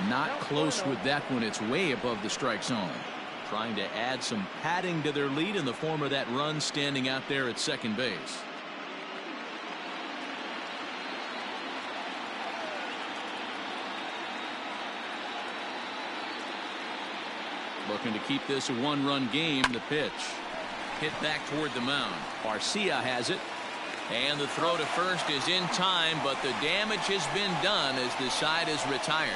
A: Not close with that one. It's way above the strike zone. Trying to add some padding to their lead in the form of that run standing out there at 2nd base. Looking to keep this a 1-run game. The pitch hit back toward the mound. Garcia has it. And the throw to first is in time, but the damage has been done as the side is retired.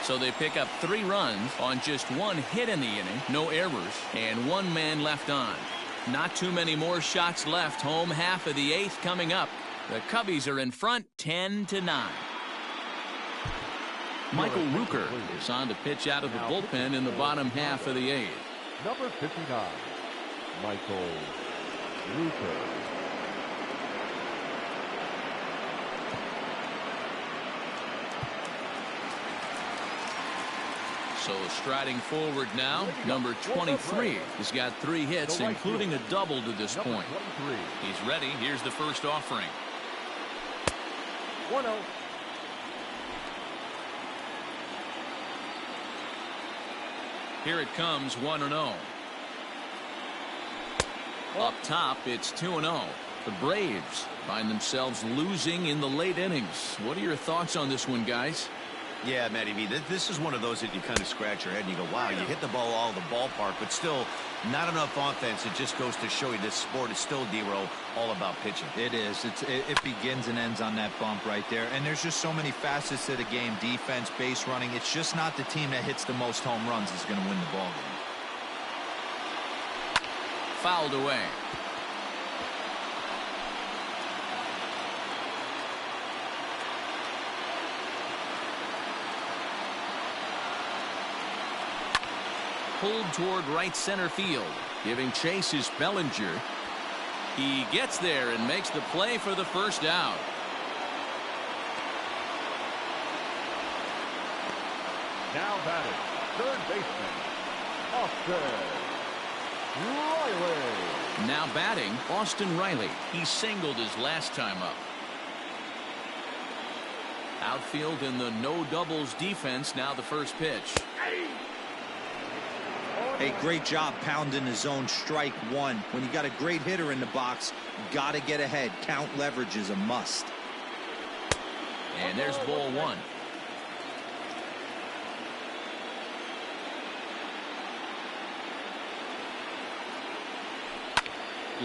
A: So they pick up 3 runs on just 1 hit in the inning, no errors, and 1 man left on. Not too many more shots left. Home half of the 8th coming up. The Cubbies are in front 10-9. Michael Rooker is on to pitch out of the bullpen in the bottom half of the 8th.
C: Number 59, Michael Rooker.
A: So striding forward now, number 23. He's got 3 hits, including a double to this point. He's ready. Here's the first offering.
F: 1-0.
A: Here it comes, 1-0. Up top, it's 2-0. The Braves find themselves losing in the late innings. What are your thoughts on this one, guys?
B: Yeah, Matty V, this is one of those that you kind of scratch your head and you go, wow, you hit the ball all the ballpark, but still not enough offense. It just goes to show you this sport is still, D-Row, all about pitching.
D: It is. It begins and ends on that bump right there. And there's just so many facets to the game. Defense, base running. It's just not the team that hits the most home runs is going to win the ball game.
A: Fouled away. Pulled toward right center field. Giving chase is Bellinger. He gets there and makes the play for the first out.
C: Now batting, 3rd baseman, Austin Riley.
A: Now batting, Austin Riley. He singled his last time up. Outfield in the no doubles defense. Now the first pitch.
D: Hey, great job pounding the zone. Strike 1. When you got a great hitter in the box, got to get ahead. Count leverage is a must.
A: And there's ball 1.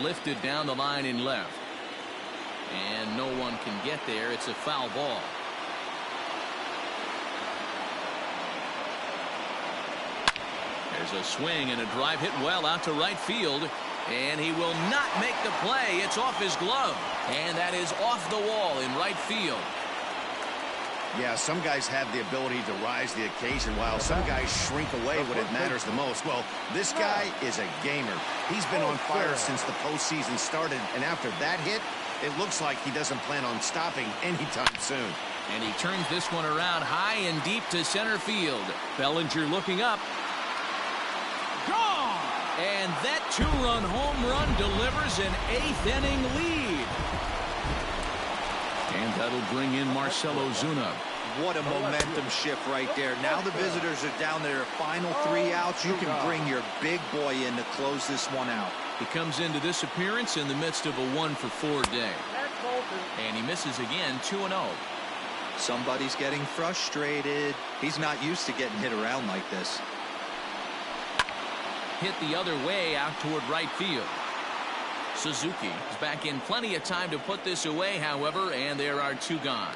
A: Lifted down the line in left. And no one can get there. It's a foul ball. There's a swing and a drive hit well out to right field. And he will not make the play. It's off his glove. And that is off the wall in right field.
B: Yeah, some guys have the ability to rise to the occasion while some guys shrink away when it matters the most. Well, this guy is a gamer. He's been on fire since the postseason started. And after that hit, it looks like he doesn't plan on stopping anytime soon.
A: And he turns this one around high and deep to center field. Bellinger looking up. Gone! And that two-run home run delivers an eighth-inning lead. And that'll bring in Marcell Ozuna.
D: What a momentum shift right there. Now the visitors are down to their final 3 outs. You can bring your big boy in to close this one out.
A: He comes into this appearance in the midst of a 1-for-4 day. And he misses again, 2-0.
D: Somebody's getting frustrated. He's not used to getting hit around like this.
A: Hit the other way out toward right field. Suzuki is back in plenty of time to put this away, however, and there are 2 gone.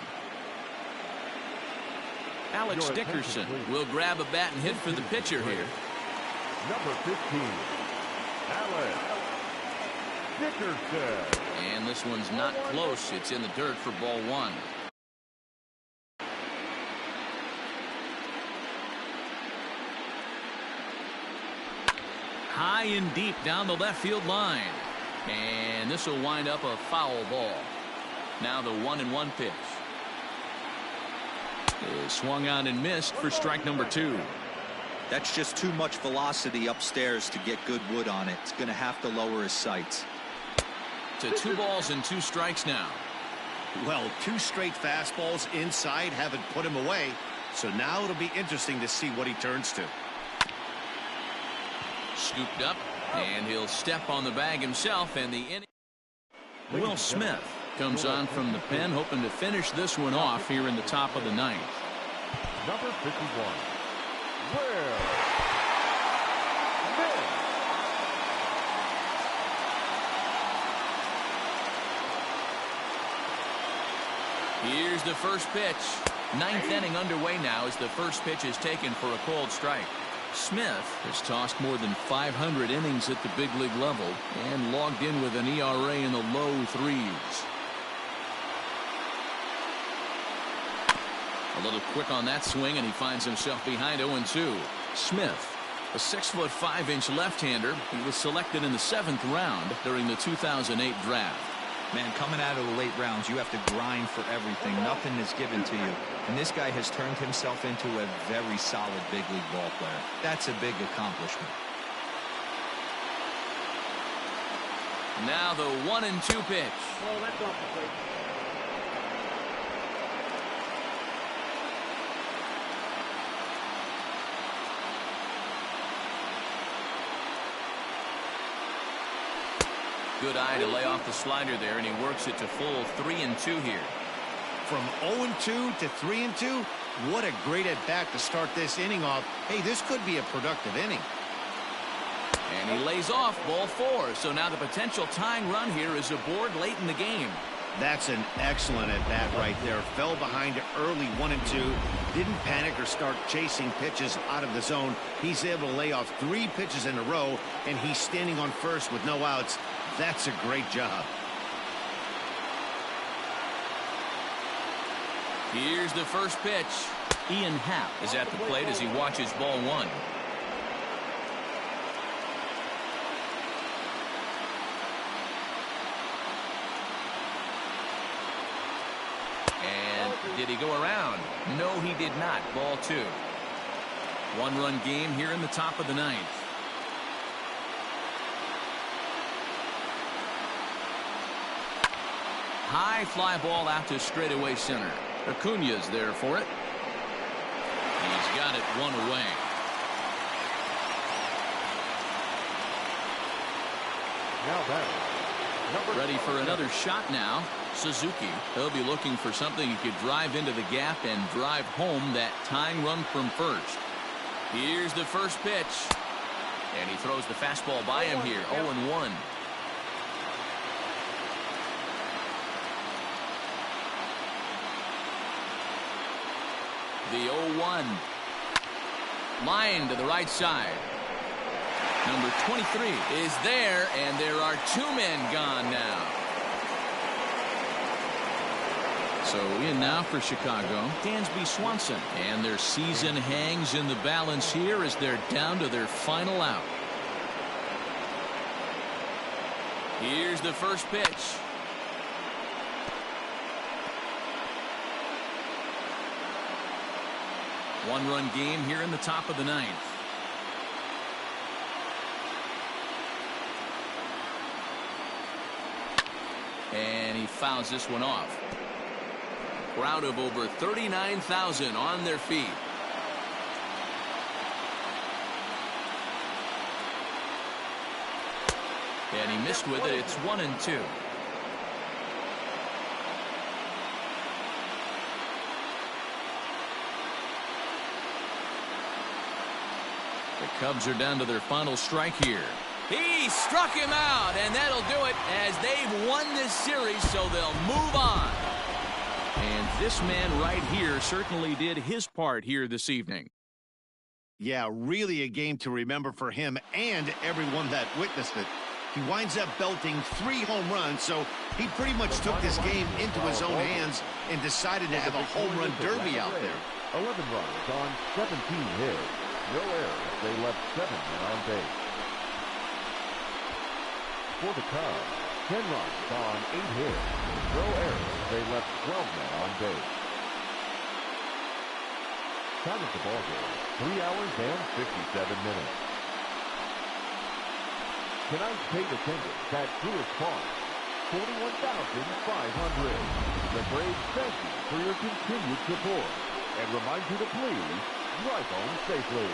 A: Alex Dickerson will grab a bat and hit for the pitcher here.
C: Number 15, Alex Dickerson.
A: And this one's not close. It's in the dirt for ball 1. High and deep down the left field line. And this will wind up a foul ball. Now the 1-1 pitch. Is swung on and missed for strike number 2.
D: That's just too much velocity upstairs to get good wood on it. It's going to have to lower his sights.
A: To 2 balls and 2 strikes now.
B: Well, 2 straight fastballs inside haven't put him away. So now it'll be interesting to see what he turns to.
A: Scooped up, and he'll step on the bag himself, and the inning. Will Smith comes on from the pen, hoping to finish this one off here in the top of the 9th.
C: Number 51, Will Smith.
A: Here's the first pitch. 9th inning underway now as the first pitch is taken for a called strike. Smith has tossed more than 500 innings at the big league level and logged in with an ERA in the low 3s. A little quick on that swing, and he finds himself behind 0-2. Smith, a 6'5" left-hander. He was selected in the 7th round during the 2008 draft.
D: Man, coming out of the late rounds, you have to grind for everything. Nothing is given to you. And this guy has turned himself into a very solid big league ball player. That's a big accomplishment.
A: Now the 1-2 pitch.
F: Oh, that's off the plate.
A: Good eye to lay off the slider there, and he works it to full 3-2 here.
B: From 0-2 to 3-2, what a great at-bat to start this inning off. Hey, this could be a productive inning.
A: And he lays off ball 4. So now the potential tying run here is aboard late in the game.
B: That's an excellent at-bat right there. Fell behind early 1-2. Didn't panic or start chasing pitches out of the zone. He's able to lay off 3 pitches in a row, and he's standing on first with no outs. That's a great job.
A: Here's the first pitch. Ian Happ is at the plate as he watches ball 1. And did he go around? No, he did not. Ball 2. 1-run game here in the top of the 9th. High fly ball out to straightaway center. Acuña's there for it. He's got it 1 away.
C: Now that
A: Ready for another shot now. Suzuki. He'll be looking for something he could drive into the gap and drive home that tying run from first. Here's the first pitch. And he throws the fastball by him here. 0-1. The 0-1. Line to the right side. Number 23 is there, and there are 2 men gone now. So in now for Chicago, Dansby Swanson. And their season hangs in the balance here as they're down to their final out. Here's the first pitch. One-run game here in the top of the 9th. And he fouls this one off. Crowd of over 39,000 on their feet. And he missed with it. It's 1-2. The Cubs are down to their final strike here. He struck him out, and that'll do it as they've won this series, so they'll move on. And this man right here certainly did his part here this evening.
B: Yeah, really a game to remember for him and everyone that witnessed it. He winds up belting 3 home runs, so he pretty much took this game into his own hands and decided to have a home run derby out there.
C: 11 runs on 17 hits. No errors. They left 7 men on base. For the Cubs, 10 runs on 8 hits. No errors. They left 12 men on base. Time of the ball game, 3 hours and 57 minutes. Tonight's paid attendance at Truist Park, 41,500. The Braves thank you for your continued support and remind you to please drive home safely.